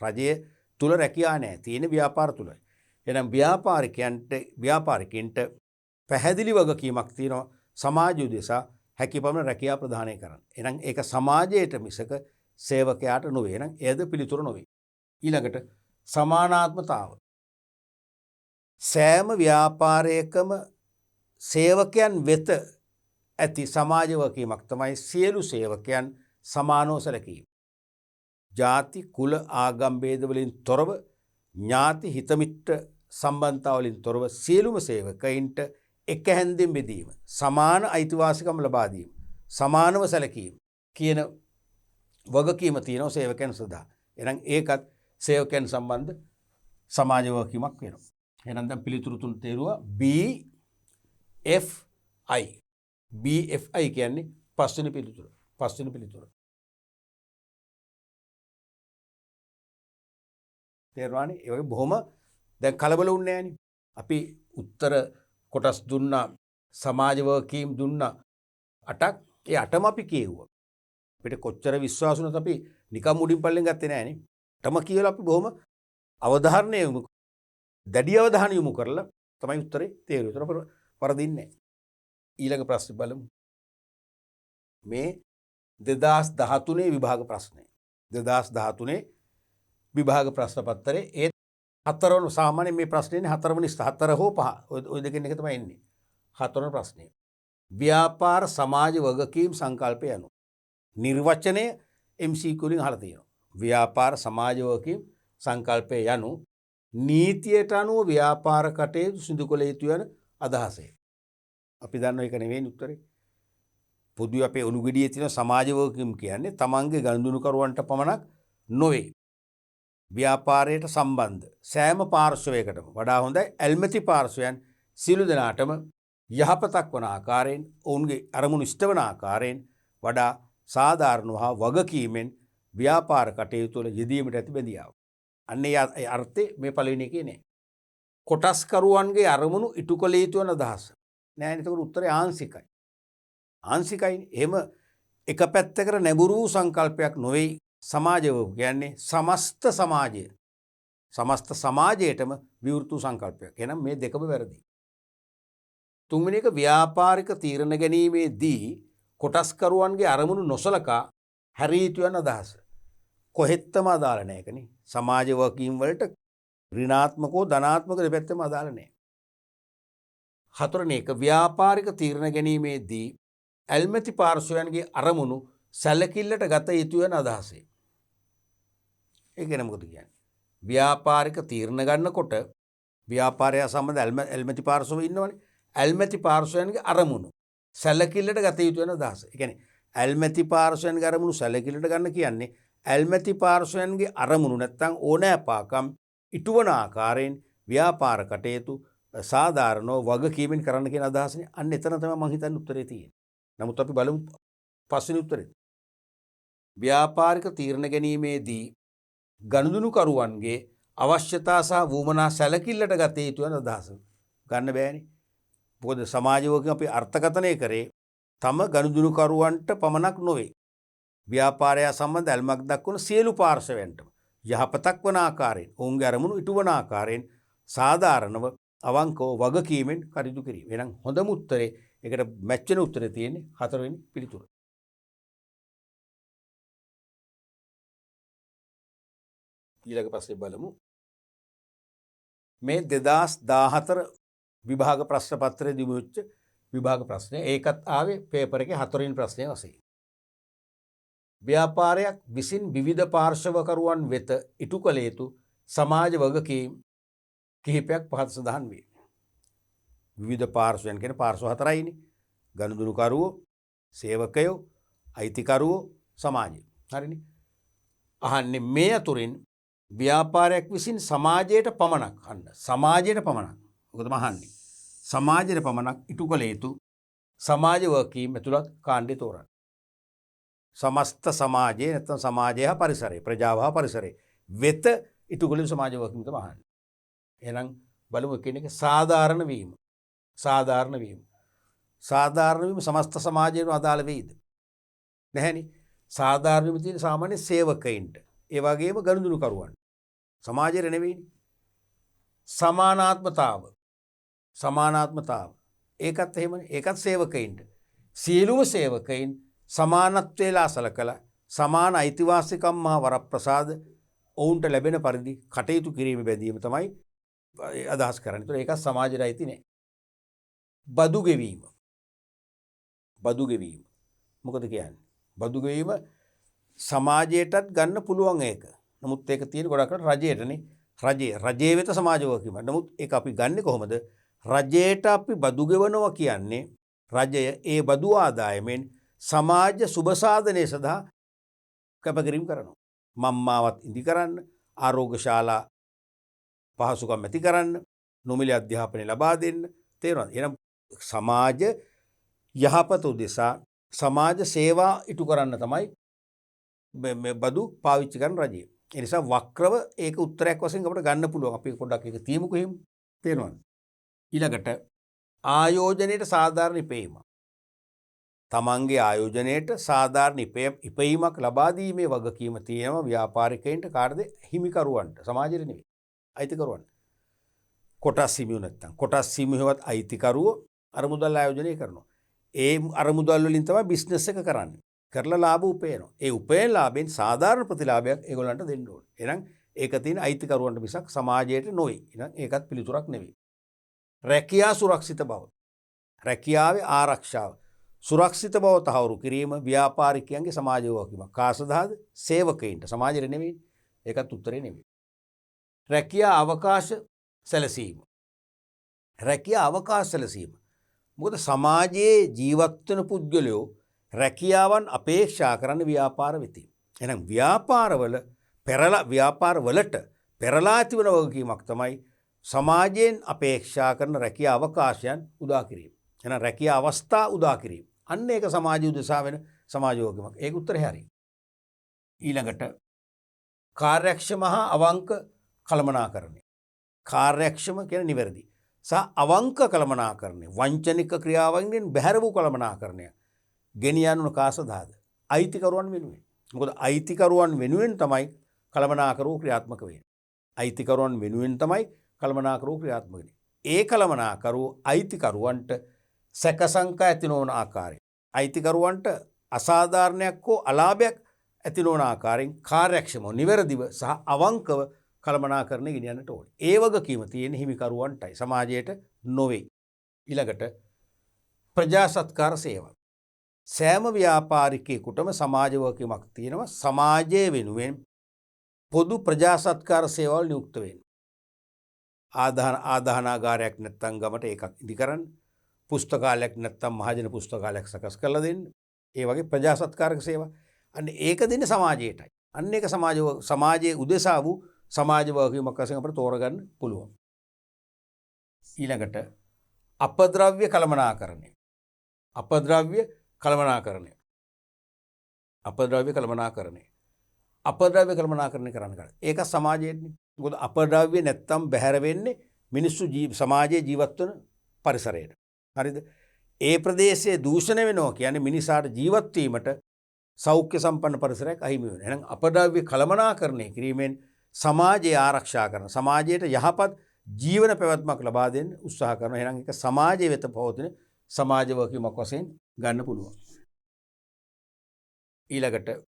රජය තුල රැකියා නැහැ. තියෙන ව්‍යාපාර තුලයි. එහෙනම් ව්‍යාපාරිකයන්ට පැහැදිලි වගකීමක් තියෙනවා සමාජ උදෙසා හැකියපමණ රැකියා ප්‍රදානය කරන්න. එහෙනම් ඒක සමාජයට මිසක සේවකයාට නොවේ. එහෙනම් එයද පිළිතුර නොවේ. ඊළඟට සමානාත්මතාව. සෑම ව්‍යාපාරයකම සේවකයන් වෙත ඇති සමාජ වගකීමක් තමයි සියලු සේවකයන් සමානව සැලකීම. ජාති කුල ආගම් භේද වලින් තොරව ඥාති හිතමිත්‍ර සම්බන්ධතා වලින් තොරව සියලුම සේවකයින්ට එක හැන්දෙන් බෙදීම, සමාන අයිතිවාසිකම් ලබා දීම, සමානව සැලකීම කියන වගකීම තියෙනවා සේවකයන් සඳහා. එහෙනම් ඒකත් සේවකයන් සම්බන්ධ සමාජ වගකීමක් වෙනවා. එහෙනම් දැන් පිළිතුරු තුන තේරුවා BFI. BFI කියන්නේ පස්වෙනි පිළිතුර. පස්වෙනි පිළිතුර. තේරුණානේ? ඒ වගේ බොහොම දැන් කලබල වුන්නේ නැහනේ. අපි උත්තර කොටස් දුන්නා, සමාජ වගකීම් දුන්නා 8ක්. ඒ 8ම අපි කියෙව්වා. අපිට කොච්චර විශ්වාස වුණත් අපි නිකම් මුඩින් පල්ලෙන් ගත්තේ නැහනේ. 8ම කියලා අපි බොහොම අවධාරණය යොමු, දැඩි අවධානය යොමු කරලා තමයි උත්තරේ තේරුවේ. ඒතර වරදින්නේ නැහැ. ඊළඟ ප්‍රශ්නේ බලමු. මේ 2013 විභාග ප්‍රශ්නය. 2013 විභාග ප්‍රශ්න පත්‍රයේ ඒ හතරවන සාමාන්‍ය මේ ප්‍රශ්නේ 4 හෝ 5 ඔය දෙකෙන් එක තමයි එන්නේ. 4වන ප්‍රශ්නය. ව්‍යාපාර සමාජ වගකීම් සංකල්පය යනු. නිර්වචනය MCQ වලින් අහලා තියෙනවා. ව්‍යාපාර සමාජ වගකීම් සංකල්පය යනු නීතියට අනුව ව්‍යාපාර කටයුතු සිදු කළ යුතු යන අදහසයි. අපි දන්නවා ඒක නෙවෙයි උත්තරේ. පොදුවේ අපේ ඔලුගෙඩියේ තියෙන සමාජ වගකීම් කියන්නේ තමන්ගේ ගනුදෙනුකරුවන්ට පමණක් නොවේ. ව්‍යාපාරයට සම්බන්ධ සෑම පාර්ශවයකටම වඩා හොඳයි ඇල්මැති පාර්ශවයන් සියලු දෙනාටම යහපතක් වන ආකාරයෙන් ඔවුන්ගේ අරමුණු ඉෂ්ට වන ආකාරයෙන් වඩා සාධාරණ හා වගකීමෙන් ව්‍යාපාර කටයුතු වල යෙදීමට ඇති බැඳියාව. අන්න ඒ අර්ථය මේ පළවෙනි එකේ නෑ. කොටස්කරුවන්ගේ අරමුණු ඉටු කළ යුතු වන අදහස. නෑ නේද? ඒකට උත්තරේ ආංශිකයි. ආංශිකයි. එහෙම එක පැත්තකට නැඹුරු සංකල්පයක් නොවේ. සමාජය කියන්නේ සමස්ත සමාජය. සමස්ත සමාජයටම විවෘත සංකල්පයක්. එහෙනම් මේ දෙකම වැරදි. තුන්වෙනි එක ව්‍යාපාරික තීරණ ගැනීමේදී කොටස්කරුවන්ගේ අරමුණු නොසලකා හැරිය යුතු යන අදහස. කොහෙත්තම අදාළ නැහැ ඒකනේ. සමාජ වගකීම් වලට ඍණාත්මකව ධනාත්මක දෙපැත්තම අදාළ නැහැ. හතරවෙනි එක ව්‍යාපාරික තීරණ ගැනීමේදී ඇල්මැති පාර්ශවයන්ගේ අරමුණු සැලකිල්ලට ගත යුතු යන අදහසයි. ඒක නේ මොකද කියන්නේ? ව්‍යාපාරික තීරණ ගන්නකොට ව්‍යාපාරය සම්බන්ධ ඇල්මැති පාර්ශව ඉන්නවනේ. ඇල්මැති පාර්ශවයන්ගේ අරමුණු සැලකිල්ලට ගත යුතු වෙන අදහස. ඒ කියන්නේ ඇල්මැති පාර්ශවයන්ගේ අරමුණු සැලකිල්ලට ගන්න කියන්නේ ඇල්මැති පාර්ශවයන්ගේ අරමුණු නැත්තම් ඕනෑපාකම් ඉටුවන ආකාරයෙන් ව්‍යාපාර කටයුතු සාධාරණව වගකීමෙන් කරන්න කියන අදහසනේ. අන්න එතන තමයි මම හිතන්නේ උත්තරේ තියෙන්නේ. නමුත් අපි බලමු පස්වෙනි උත්තරේ. ව්‍යාපාරික තීරණ ගැනීමේදී ගනුදෙනුකරුවන්ගේ අවශ්‍යතා සහ වුමනා සැලකිල්ලට ගත යුතු වෙන අදහස. ගන්න බෑනේ. මොකද සමාජවකින් අපි අර්ථකථනය කරේ තම ගනුදෙනුකරුවන්ට පමණක් නොවේ. ව්‍යාපාරය සම්බන්ධ ඇල්මක් දක්වන සියලු පාර්ශවයන්ටම යහපතක් වන ආකාරයෙන් ඔවුන්ගේ අරමුණු ඉටුවන ආකාරයෙන් සාධාරණව අවංකව වගකීමෙන් කටයුතු කිරීම. එහෙනම් හොඳම උත්තරේ ඒකට මැච් වෙන උත්තරේ තියෙන්නේ 4 වෙනි පිළිතුර. ඊළඟ ප්‍රශ්නේ බලමු. මේ 2014 විභාග ප්‍රශ්න පත්‍රයේ දිමුච්ච විභාග ප්‍රශ්නය. ඒකත් ආවේ පේපර් එකේ 4 වෙනි ප්‍රශ්නය වශයෙන්. ව්‍යාපාරයක් විසින් විවිධ පාර්ශවකරුවන් වෙත ඉටු කළ යුතු සමාජ වගකීම් කිහිපයක් පහත සඳහන් වේ. විවිධ පාර්ශවයන් කියන පාර්ශව 4යිනේ. ගනුදෙනුකරුවෝ, සේවකයෝ, අයිතිකරුවෝ, සමාජය. හරිනේ. අහන්නේ මේ අතුරින් ව්‍යාපාරයක් විසින් සමාජයට පමණක් සමාජයට පමණක්. මොකද මහන්නේ. සමාජයට පමණක් ඉටු කළ යුතු සමාජ වගකීම් ඇතුළත් කාණ්ඩය තෝරන්න. සමස්ත සමාජයේ නැත්නම් සමාජය හා පරිසරය, ප්‍රජාව හා පරිසරය වෙත ඉටු කළ යුතු සමාජ වගකීම් තමයි අහන්නේ. එහෙනම් බලමු එකිනෙක සාධාරණ වීම. සාධාරණ වීම. සාධාරණ වීම සමස්ත සමාජයට අදාළ වෙයිද? නැහැනේ. සාධාරණව තියෙන සාමාන්‍ය සේවකයින්ට. ඒ වගේම ගනුදෙනුකරුවන්. සමාජයට නෙවෙයිනේ. සමානාත්මතාව. ඒකත් එහෙමනේ. ඒකත් සේවකයින්ට. සියලුම සේවකයින් සමානත්වයලා සලකලා සමාන අයිතිවාසිකම් මහා වරප්‍රසාද ඔවුන්ට ලැබෙන පරිදි කටයුතු කිරීම බැඳීම තමයි අදහස් කරන්නේ. ඒතකොට ඒක සමාජයට අයිති නෑ. බදු ගෙවීම. මොකද කියන්නේ? බදු ගෙවීම සමාජයටත් ගන්න පුළුවන් ඒක. නමුත් ඒක තියෙන ගොඩක් රජයටනේ. රජයේ වෙත සමාජ වගකීම. නමුත් ඒක අපි ගන්නෙ කොහොමද? රජයට අපි බදු ගෙවනවා කියන්නේ රජය ඒ බදු ආදායමෙන් සමාජ සුබ සාධනය සඳහා කැපකිරීම කරනවා. මම්මාවත් ඉදි කරන්න, ආරෝග්‍ය ශාලා පහසුකම් ඇති කරන්න, නොමිලේ අධ්‍යාපනය ලබා දෙන්න. තේරෙනවද? එහෙනම් සමාජ යහපත උදෙසා සමාජ සේවා ඉටු කරන්න තමයි මේ බදු පාවිච්චි කරන රජය. ඒ නිසා වක්‍රව ඒක උත්තරයක් වශයෙන් අපිට ගන්න පුළුවන්. අපි පොඩ්ඩක් ඒක තියමුකෝ එහෙම. තේරෙනවද? ඊළඟට ආයෝජනයේට සාධාරණ ඉපැයීම. තමන්ගේ ආයෝජනයට සාධාරණ ඉපැයීමක් ලබා දීමේ වගකීම තියෙනවා ව්‍යාපාරිකයින්ට. කාටද? හිමිකරුවන්ට. සමාජයට නෙවෙයි. අයිතිකරුවන්ට. කොටස් හිමියු නැත්තම්. කොටස් හිමියවත් අයිතිකරුවෝ අරමුදල් ආයෝජනය කරනවා. ඒ අරමුදල් වලින් තමයි බිස්නස් එක කරන්නේ. කරලා ලාභ උපයනවා. ඒ උපයන ලාභෙන් සාධාරණ ප්‍රතිලාභයක් ඒගොල්ලන්ට දෙන්න ඕනේ. එහෙනම් ඒක තියෙන අයිතිකරුවන්ට මිසක් සමාජයට නොවේ. එහෙනම් ඒකත් පිළිතුරක් නෙවෙයි. රැකියා සුරක්ෂිත බව. රැකියාවේ ආරක්ෂාව. සුරක්ෂිත බව තහවුරු කිරීම ව්‍යාපාරිකයන්ගේ සමාජ වගකීමක්. කාසදාද? සේවකයින්ට. සමාජයට නෙවෙයි. ඒකත් උත්තරේ නෙවෙයි. රැකියා අවකාශ සැලසීම. රැකියා අවකාශ සැලසීම. මොකද සමාජයේ ජීවත් වෙන පුද්ගලයෝ රැකියාවන් අපේක්ෂා කරන ව්‍යාපාර වෙතින්. එහෙනම් ව්‍යාපාරවලට පෙරලා තිබෙන වගකීමක් තමයි සමාජයෙන් අපේක්ෂා කරන රැකියා අවකාශයන් උදා කිරීම. එහෙනම් රැකියා අවස්ථා උදා කිරීම. අන්න ඒක සමාජ උදෙසා වෙන සමාජ වගකීමක්. ඒක උත්තරේ හරි. ඊළඟට කාර්යක්ෂම හා අවංක කළමනාකරණය. කාර්යක්ෂම කියන්නේ නිවැරදි. සහ අවංක කළමනාකරණය. වංචනික ක්‍රියාවන්ගෙන් බැහැර වූ කළමනාකරණය. ගෙනියන්න කාසදාද? අයිතිකරුවන් වෙනුවෙන්. මොකද අයිතිකරුවන් වෙනුවෙන් තමයි කළමනාකරුවෝ ක්‍රියාත්මක වෙන්නේ. අයිතිකරුවන් වෙනුවෙන් තමයි කළමනාකරුවෝ ක්‍රියාත්මක වෙන්නේ. ඒ කළමනාකරුවෝ අයිතිකරුවන්ට සැකසංකා ඇති නොවන ආකාරයෙන්, අයිතිකරුවන්ට අසාධාරණයක් හෝ අලාභයක් ඇති නොවන ආකාරයෙන් කාර්යක්ෂමව, නිවැරදිව සහ අවංකව කළමනාකරණය ගෙනියන්නට ඕනේ. ඒ වගකීම තියෙන හිමිකරුවන්ටයි, සමාජයට නොවේ. ඊළඟට ප්‍රජා සත්කාර සේවා. සෑම ව්‍යාපාරිකයෙකුටම සමාජ වගකීමක් තියෙනවා. සමාජය වෙනුවෙන් පොදු ප්‍රජා සත්කාර සේවාවල නියුක්ත වෙන්න. ආදාහනාගාරයක් නැත්තම් ගමට ඒකක් ඉදි කරන්න. පුස්තකාලයක් නැත්තම් මහජන පුස්තකාලයක් සකස් කරලා දෙන්න. ඒ වගේ ප්‍රජා සත්කාරක සේවා. අන්න ඒක දෙන්නේ සමාජයටයි. අන්න ඒක සමාජයේ උදෙසා වූ සමාජ වගකීමක් වශයෙන් අපිට තෝරගන්න පුළුවන්. ඊළඟට අපද්‍රව්‍ය කළමනාකරණය. අපද්‍රව්‍ය කළමනාකරණය කරන්න ගන්න. ඒක සමාජයේනේ. මොකද අපද්‍රව්‍ය නැත්තම් බැහැර වෙන්නේ මිනිස්සු සමාජයේ ජීවත් වන පරිසරයට. හරිද? ඒ ප්‍රදේශයේ දූෂණය වෙනවා කියන්නේ මිනිසාට ජීවත් වීමට සෞඛ්‍ය සම්පන්න පරිසරයක් අහිමි වෙනවා. එහෙනම් අපද්‍රව්‍ය කළමනාකරණය කිරීමෙන් සමාජය ආරක්ෂා කරන, සමාජයට යහපත් ජීවන පැවැත්මක් ලබා දෙන්න උත්සාහ කරනවා. එහෙනම් ඒක සමාජය වෙත පවතින සමාජ වගකීමක් වශයෙන් ගන්න පුළුවන්. ඊළඟට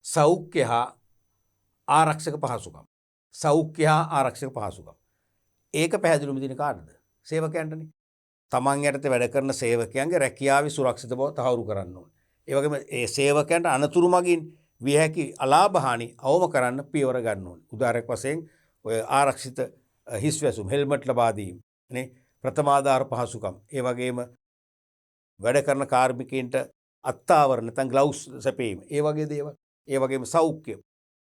සෞඛ්‍ය හා ආරක්ෂක පහසුකම්. ඒක පැහැදිලිවම තියෙන කාටද? සේවකයන්ටනේ. තමන් යටතේ වැඩ කරන සේවකයන්ගේ රැකියාවේ සුරක්ෂිත බව තහවුරු කරන්න ඕනේ. ඒ වගේම ඒ සේවකයන්ට අනතුරු මගින් විය හැකි අලාභ හානි අවම කරන්න පියවර ගන්න ඕනේ. උදාහරණයක් වශයෙන් ඔය ආරක්ෂිත හිස් වැසුම්, හෙල්මට් ලබා දීම, නේ, ප්‍රථමාධාර පහසුකම්, ඒ වගේම වැඩ කරන කාර්මිකයින්ට අත්ආවරණ නැත්නම් ග්ලව්ස් සැපීම, ඒ වගේ දේවල්. ඒ වගේම සෞඛ්‍ය,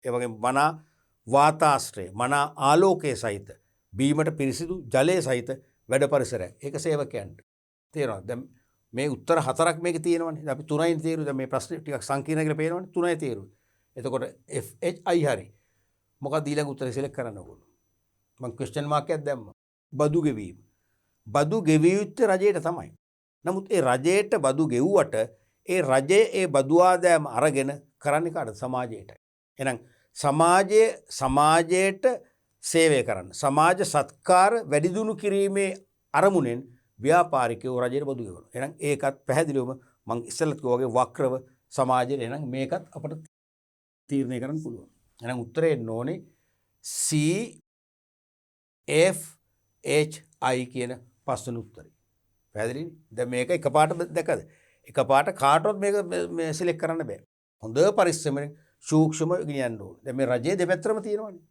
ඒ වගේම මනා වාතාශ්‍රය, මනා ආලෝකයේ සහිත, බීමට පිරිසිදු ජලයේ සහිත වැඩ පරිසරයක්. ඒක සේවකයන්ට. තේරෙනවද? දැන් මේ උත්තර හතරක් මේකේ තියෙනවනේ. අපි තුනයි තේරුවේ. දැන් මේ ප්‍රශ්නේ ටිකක් සංකීර්ණ කියලා පේනවනේ. තුනයි තේරුවේ. එතකොට FHI හරි. මොකක්ද ඊළඟ උත්තරේ සිලෙක්ට් කරන්න ඕන? මම ක්වෙස්චන් මාක් එකක් දැම්මා. බදු ගෙවීම. බදු ගෙවිය යුත්තේ රජයට තමයි. නමුත් ඒ රජයට බදු ගෙව්වට ඒ රජයේ ඒ බදු ආදායම අරගෙන කරන්නේ කාටද? සමාජයට. එහෙනම් සමාජයට සේවය කරන්න. සමාජ සත්කාර වැඩි දියුණු කිරීමේ අරමුණෙන් ව්‍යාපාරිකයෝ රජයට බදු ගෙවනවා. එහෙනම් ඒකත් පැහැදිලිවම මම ඉස්සෙල්ලත් කිව්වා වගේ වක්‍රව සමාජයට එහෙනම් මේකත් අපිට තීරණය කරන්න පුළුවන්. එහෙනම් උත්තරේ එන්න ඕනේ CFHI කියන පස්වෙනි උත්තරේ. පැහැදිලිනේ? දැන් මේක එකපාරට දැකද? එකපාරට කාටවත් මේක සිලෙක්ට් කරන්න බෑ. හොඳ පරිස්සමෙන් සූක්ෂම ගෙනියන්න ඕනේ. දැන් මේ රජයේ දෙපැත්තම තියෙනවානේ.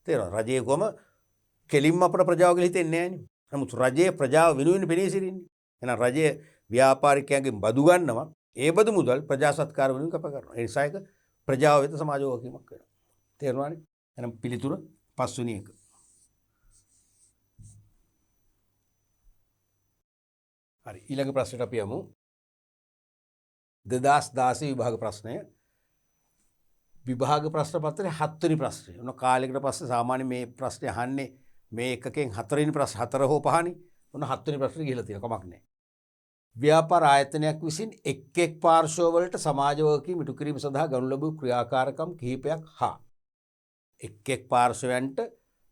තේරෙනවද? රජයේ කොම කෙලින්ම අපේ ප්‍රජාව කියලා හිතෙන්නේ නෑනේ. නමුත් රජයේ ප්‍රජාව වෙනුවෙන් පෙනී සිටින්නේ. එහෙනම් රජයේ ව්‍යාපාරිකයන්ගෙන් බදු ගන්නවා. ඒ බදු මුදල් ප්‍රජා සත්කාර වෙනුවෙන් කැප කරනවා. ඒ නිසා ඒක ප්‍රජාව වෙත සමාජ වගකීමක් වෙනවා. තේරුණානේ? එහෙනම් පිළිතුර පස්වෙනි එක. හරි ඊළඟ ප්‍රශ්නයට අපි යමු. 2016 විභාග ප්‍රශ්නය. විභාග ප්‍රශ්න පත්‍රයේ 7 වෙනි ප්‍රශ්නය. ඔන්න කාලයකට පස්සේ සාමාන්‍ය මේ ප්‍රශ්නේ අහන්නේ මේ එකකෙන් 4 වෙනි ප්‍රශ්න 4 හෝ 5නේ. ඔන්න 7 වෙනි ප්‍රශ්නේ ගිහිලා තියෙනවා කමක් නැහැ. ව්‍යාපාර ආයතනයක් විසින් එක් පාර්ශ්වවලට සමාජ වගකීම් ඉටු කිරීම සඳහා ගනු ලැබූ ක්‍රියාකාරකම් කිහිපයක් හා එක් පාර්ශ්වයන්ට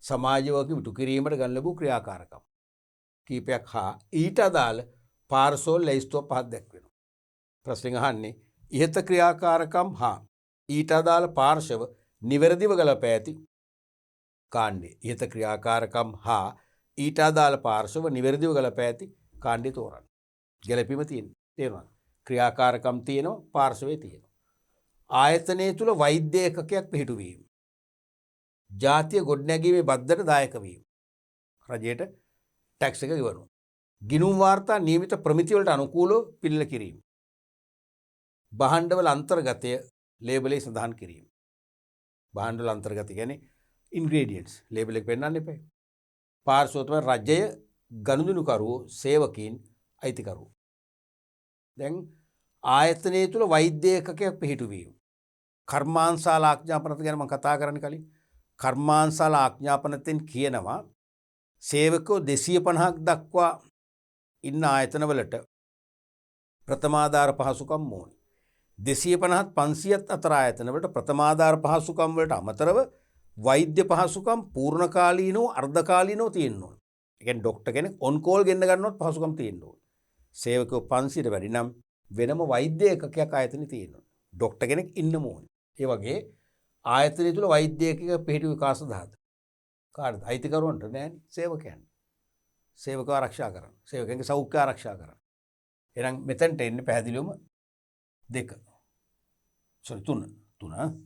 සමාජ වගකීම් ඉටු කිරීමට ගනු ලැබූ ක්‍රියාකාරකම් කිහිපයක් හා ඊට අදාළ පාර්ශ්වවල ලැයිස්තුව පහක් දැක්වෙනවා. ප්‍රශ්නෙන් අහන්නේ ඉහත ක්‍රියාකාරකම් හා ඊට අදාළ පාර්ශව නිවැරදිව ගලපා ඇති කාණ්ඩය. ඉහත ක්‍රියාකාරකම් හා ඊට අදාළ පාර්ශව නිවැරදිව ගලපා ඇති කාණ්ඩය තෝරන්න. ගැලපීම තියෙනවා. තේරුණාද? ක්‍රියාකාරකම් තියෙනවා, පාර්ශවයේ තියෙනවා. ආයතනය තුල වෛද්‍ය ඒකකයක් පිහිටුවීම. ජාතිය ගොඩනැගීමේ බද්දට දායක වීම. රජයට ටැක්ස් එක ගෙවනවා. ගිණුම් වාර්තා නියමිත ප්‍රමිති වලට අනුකූලව පිළිල කිරීම. භාණ්ඩවල අන්තර්ගතය ලේබලේ සඳහන් කිරීම. භාණ්ඩවල අන්තර්ගතය කියන්නේ ඉන්ග්‍රීඩියන්ට්ස් ලේබල් එක පෙන්වන්න එපා. පාර්ශ්ව තමයි රජය ගනුදෙනුකරුවෝ සේවකීන් අයිතිකරුවෝ. දැන් ආයතනය තුල වෛද්‍ය ඒකකයක් පිහිටුවීම. කර්මාන්තශාලා ආඥාපනත ගැන මම කතා කරන්න කලින් කර්මාන්තශාලා ආඥාපනතෙන් කියනවා සේවකයෝ 250ක් දක්වා ඉන්න ආයතනවලට ප්‍රථමාධාර පහසුකම් ඕනේ. 250ත් 500ත් අතර ආයතනවලට ප්‍රථමාධාර පහසුකම් වලට අමතරව වෛද්‍ය පහසුකම් පූර්ණකාලීනව අර්ධකාලීනව තියෙන්න ඕනේ. ඒ කියන්නේ ડોක්ටර් කෙනෙක් ඔන් කෝල් ගෙන්න ගන්නවත් පහසුකම් තියෙන්න ඕනේ. සේවකයෝ 500ට වැඩි නම් වෙනම වෛද්‍ය ඒකකයක් ආයතනෙ තියෙනවා. ડોක්ටර් කෙනෙක් ඉන්නම ඕනේ. ඒ වගේ ආයතනය තුල වෛද්‍ය ඒකක පිහිටු විකාශ සඳහාද කාටද? අයිතිකරුවන්ට නෑනේ, සේවකයන්ට. සේවකව ආරක්ෂා කරන්න. සේවකයන්ගේ සෞඛ්‍ය ආරක්ෂා කරන්න. එහෙනම් මෙතනට එන්නේ පැහැදිලිවම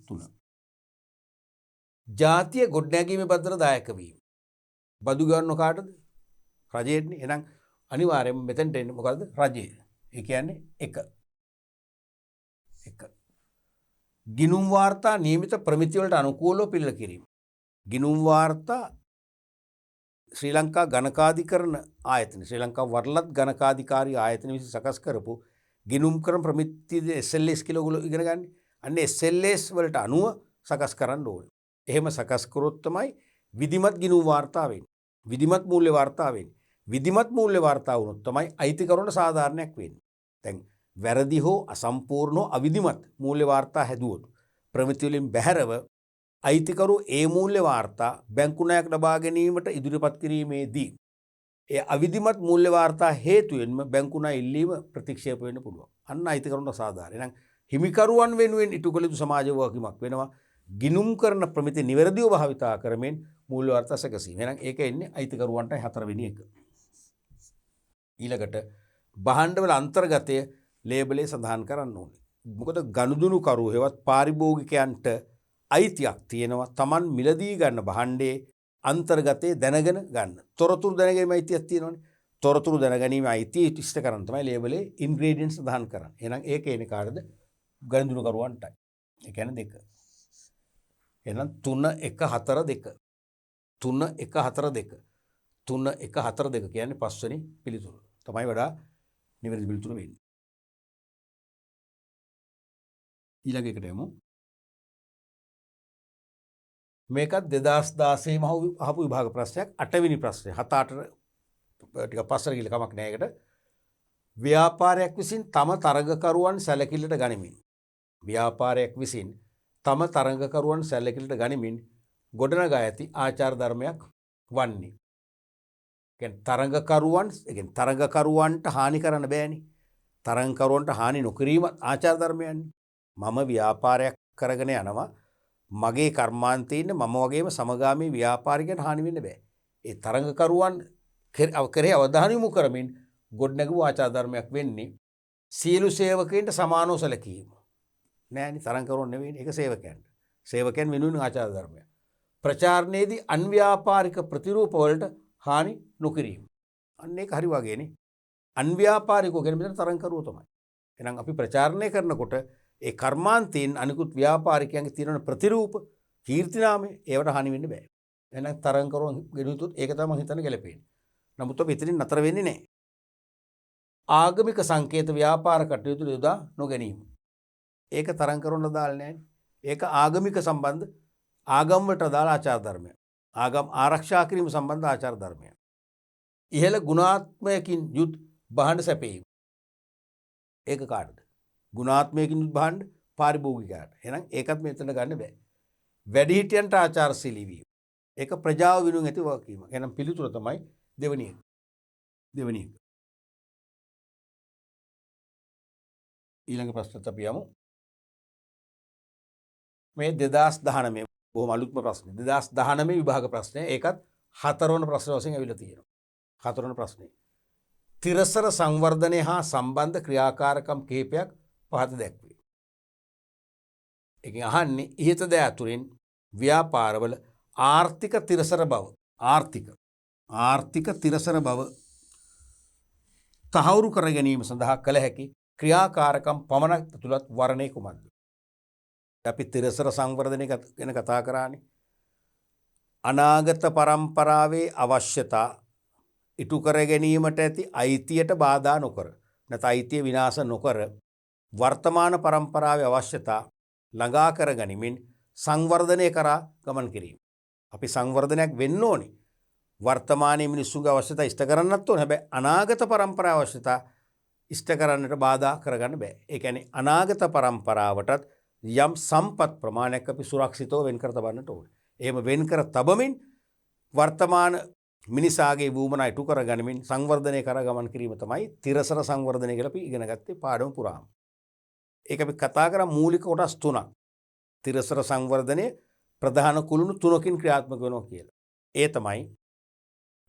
3. ජාතිය ගොඩනැගීමේ බද්දට දායක වීම. බදු ගන්න කාටද? රජයටනේ. එහෙනම් අනිවාර්යයෙන්ම මෙතනට එන්නේ මොකද්ද? රජය. ඒ කියන්නේ 1. ගිණුම් වාර්තා නියමිත ප්‍රමිති වලට අනුකූලව පිළිල කිරීම. ගිණුම් වාර්තා ශ්‍රී ලංකා ගණකාධිකරණ ආයතන ශ්‍රී ලංකා වරලත් ගණකාධිකාරී ආයතන විසින් සකස් කරපු ගිණුම් කරන ප්‍රමිති SLS කියලා ඔයගොල්ලෝ ඉගෙන ගන්න. අන්න SLS වලට අනුව සකස් කරන්න ඕනේ. එහෙම සකස් කරොත් තමයි විධිමත් ගිණුම් වාර්තා වෙන්නේ. විධිමත් මූල්‍ය වාර්තා වෙන්නේ. විධිමත් මූල්‍ය වාර්තා වුණොත් තමයි අයිතිකරුවන්ට සාධාරණයක් වෙන්නේ. දැන් වැරදි හෝ අසම්පූර්ණ හෝ අවිධිමත් මූල්‍ය වාර්තා හැදුවොත් ප්‍රමිති වලින් බැහැරව අයිතිකරු ඒ මූල්‍ය වාර්තා බැංකු ණයක් ලබා ගැනීමට ඉදිරිපත් කිරීමේදී ඒ අවිධිමත් මූල්‍ය වාර්තා හේතුවෙන්ම බැංකු ණය ඉල්ලීම ප්‍රතික්ෂේප වෙන්න පුළුවන්. අන්න අයිතිකරුන්ට සාධාරණ. එහෙනම් හිමිකරුවන් වෙනුවෙන් ඉටු කළ යුතු සමාජ වගකීමක් වෙනවා. ගිණුම් කරන ප්‍රමිති නිවැරදිව භාවිතා කරමින් මූල්‍ය වාර්තා සැකසීම. එහෙනම් ඒක එන්නේ අයිතිකරුවන්ට 4 වෙනි එක. ඊළඟට භාණ්ඩවල අන්තර්ගතය ලේබලේ සඳහන් කරන්න ඕනේ. මොකද ගනුදෙනු කරුවෝ හෙවත් පාරිභෝගිකයන්ට අයිතියක් තියෙනවා Taman මිලදී ගන්න භාණ්ඩයේ අන්තර්ගතයේ දැනගෙන ගන්න. තොරතුරු දැනගැනීමේ අයිතියක් තියෙනවනේ. තොරතුරු දැනගැනීමේ අයිතිය ඉෂ්ට කරන්න තමයි ලේබලේ ඉන්ග්‍රීඩියන්ට්ස් සඳහන් කරන්නේ. එහෙනම් ඒක එන්නේ කාටද? ගනුදෙනු කරුවන්ටයි. ඒ කියන්නේ 2. එහෙනම් 3 1 4 2. 3 1 4 2. 3 1 4 2 කියන්නේ 5 වෙනි පිළිතුර. තමයි වඩා නිවැරදි පිළිතුර වෙන්නේ. ඊළඟ එකට යමු. මේකත් 2016 මහ අහපු විභාග ප්‍රශ්නයක් 8 වෙනි ප්‍රශ්නේ 7 8 ටික පස්සට ගිහලා කමක් නැහැ. ඒකට ව්‍යාපාරයක් විසින් තම තරගකරුවන් සැලකිල්ලට ගනිමින් ව්‍යාපාරයක් විසින් තම තරගකරුවන් සැලකිල්ලට ගනිමින් ගොඩනගා ඇති ආචාර ධර්මයක් වන්නේ. තරගකරුවන්ට හානි කරන්න බෑනි. තරගකරුවන්ට හානි නොකිරීම ආචාර ධර්මයන්නේ. මම ව්‍යාපාරයක් කරගෙන යනවා මගේ කර්මාන්තයන්න මම වගේම සමගාමී ව්‍යාපාරිකයන් හානිවෙන්න බෑ. ඒ තරගකරුවන් කරේ අවධානය යොමු කරමින් ගොඩනැගූ ආචාර ධර්මයක් වෙන්නේ සියලු සේවකයන්ට සමානව සැලකීම. නෑනි තරගකරුවන් නෙවෙයි ඒක සේවකයන්ට. සේවකයන් වෙනුවෙන් ආචාර ධර්මයක්. ප්‍රචාරණයේදී අන්ව්‍යාපාරික ප්‍රතිරූප වලට හානි නොකිරීම. අන්න ඒක හරි වගේනේ. අන්ව්‍යාපාරිකෝ ගැන මෙතන තරගකරුවෝ තමයි. එහෙනම් අපි ප්‍රචාරණය කරනකොට ඒ කර්මාන්තයෙන් අනිකුත් ව්‍යාපාරිකයන්ගේ තියෙන ප්‍රතිරූප කීර්තිනාමය ඒවට හානි වෙන්න බෑ. එහෙනම් තරගකරුවන් ගෙනුතුත් ඒක තමයි මම හිතන්නේ ගැලපෙන්නේ. නමුත් අපි එතනින් නතර වෙන්නේ නැහැ. ආගමික සංකේත ව්‍යාපාර කටයුතු යොදා නොගැනීම. ඒක තරගකරුවන්ට දාලා නැහැ. ඒක ආගමික සම්බන්ධ ආගම් වලට දාලා ආචාර ධර්මයක්. ආගම් ආරක්ෂා කිරීම සම්බන්ධ ආචාර ධර්මයක්. ඉහළ ගුණාත්මයකින් යුත් භාණ්ඩ සැපයීම. ඒක කාටද? ගුණාත්මයකින් යුත් භාණ්ඩ පාරිභෝගිකයාට. එහෙනම් ඒකත් මෙතන ගන්න බෑ. වැඩිහිටියන්ට ආචාරශීලී වීම. ඒක ප්‍රජාව වෙනුවෙන් ඇති වගකීම. එහෙනම් පිළිතුර තමයි දෙවෙනි එක. දෙවෙනි එක. ඊළඟ ප්‍රශ්නත් අපි යමු. මේ 2019 බොහොම අලුත්ම ප්‍රශ්නේ. 2019 විභාග ප්‍රශ්නය. ඒකත් 4 වන ප්‍රශ්න වශයෙන් ඇවිල්ලා තියෙනවා. 4 වන ප්‍රශ්නේ. තිරසර සංවර්ධනය හා සම්බන්ධ ක්‍රියාකාරකම් කිහිපයක් පහත දැක්වේ. එකෙන් අහන්නේ ඉහත ද අතුරින් ව්‍යාපාරවල ආර්ථික තිරසර බව ආර්ථික තිරසර බව තහවුරු කර ගැනීම සඳහා කළ හැකි ක්‍රියාකාරකම් පමණක් තුලත් වර්ණය කුමක්ද? අපි තිරසර සංවර්ධනය ගැන කතා කරානේ. අනාගත පරම්පරාවේ අවශ්‍යතා ඉටු කර ගැනීමට ඇති අයිතියට බාධා නොකර නැත්නම් අයිතිය විනාශ නොකර වර්තමාන පරම්පරාවේ අවශ්‍යතා ළඟා කර ගනිමින් සංවර්ධනය කරා ගමන් කිරීම. අපි සංවර්ධනයක් වෙන්න ඕනේ. වර්තමානයේ මිනිස්සුන්ගේ අවශ්‍යතා ඉෂ්ට කරන්නත් ඕනේ. හැබැයි අනාගත පරම්පරාවේ අවශ්‍යතා ඉෂ්ට කරන්නට බාධා කරගන්න බෑ. ඒ කියන්නේ අනාගත පරම්පරාවටත් යම් සම්පත් ප්‍රමාණයක් අපි සුරක්ෂිතව වෙන් කර තබන්නට ඕනේ. එහෙම වෙන් කර තබමින් වර්තමාන මිනිසාගේ වූමනා ඉටු කර ගනිමින් සංවර්ධනය කර ගමන් කිරීම තමයි තිරසර සංවර්ධනය කියලා අපි ඉගෙන ගත්තේ පාඩම පුරාම. ඒක අපි කතා කරා මූලික කොටස් තුනක්. තිරසර සංවර්ධනයේ ප්‍රධාන කුළුණු තුනකින් ක්‍රියාත්මක වෙනවා කියලා. ඒ තමයි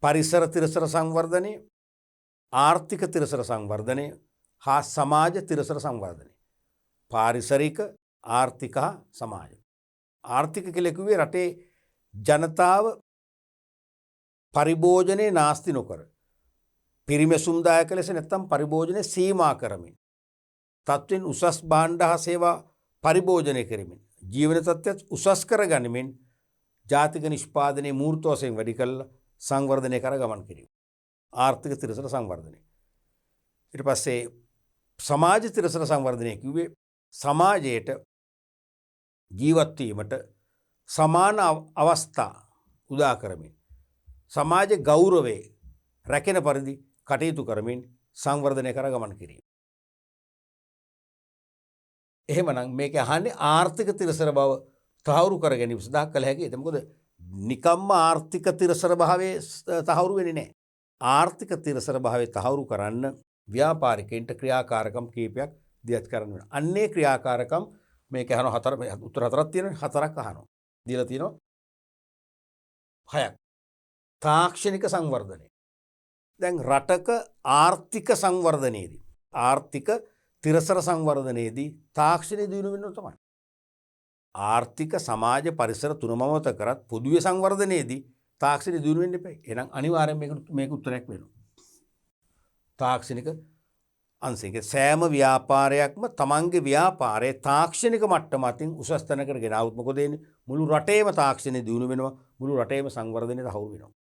පරිසර තිරසර සංවර්ධනය, ආර්ථික තිරසර සංවර්ධනය හා සමාජ තිරසර සංවර්ධනය. පාරිසරික, ආර්ථික හා සමාජ. ආර්ථික කියලා කිව්වේ රටේ ජනතාව පරිභෝජනයේ නාස්ති නොකර පිරිමැසුම්දායක ලෙස නැත්නම් පරිභෝජනයේ සීමා කරමින් තත්ත්වෙන් උසස් භාණ්ඩ හා සේවා පරිභෝජනය කරමින් ජීවන තත්ත්වය උසස් කර ගනිමින් ජාතික නිෂ්පාදනයේ මූර්ත වශයෙන් වැඩි කළ සංවර්ධනය කර ගමන් කිරීම. ආර්ථික තිරසර සංවර්ධනය. ඊට පස්සේ සමාජ තිරසර සංවර්ධනය කිව්වේ සමාජයට ජීවත් වීමට සමාන අවස්ථා උදා කරමින් සමාජ ගෞරවයේ රැකෙන පරිදි කටයුතු කරමින් සංවර්ධනය කර ගමන් කිරීම. එහෙමනම් මේක අහන්නේ ආර්ථික තිරසර බව තහවුරු කර ගැනීම සඳහා කළ හැකි. ඒක මොකද නිකම්ම ආර්ථික තිරසර භාවයේ තහවුරු වෙන්නේ නැහැ. ආර්ථික තිරසර භාවයේ තහවුරු කරන්න ව්‍යාපාරිකයන්ට ක්‍රියාකාරකම් කීපයක් දියත් කරන්න වෙනවා. අන්නේ ක්‍රියාකාරකම් මේක අහන උත්තර හතරක් තියෙනවා. හතරක් අහනවා. දීලා තියෙනවා 6ක්. තාක්ෂණික සංවර්ධනය. දැන් රටක ආර්ථික සංවර්ධනයේදී ආර්ථික තිරසර සංවර්ධනයේදී තාක්ෂණය දිනු වෙනවා තමයි. ආර්ථික සමාජ පරිසර තුනම මත කරත් පොදුවේ සංවර්ධනයේදී තාක්ෂණය දිනු වෙන්න එපා. එහෙනම් අනිවාර්යෙන් මේක උත්තරයක් වෙනවා. තාක්ෂණික අංශයක සෑම ව්‍යාපාරයක්ම තමන්ගේ ව්‍යාපාරයේ තාක්ෂණික මට්ටම අතින් උසස් තැනකට ගෙන આવුත් මොකද වෙන්නේ? මුළු රටේම තාක්ෂණය දිනු වෙනවා. මුළු රටේම සංවර්ධනය තහවුරු වෙනවා.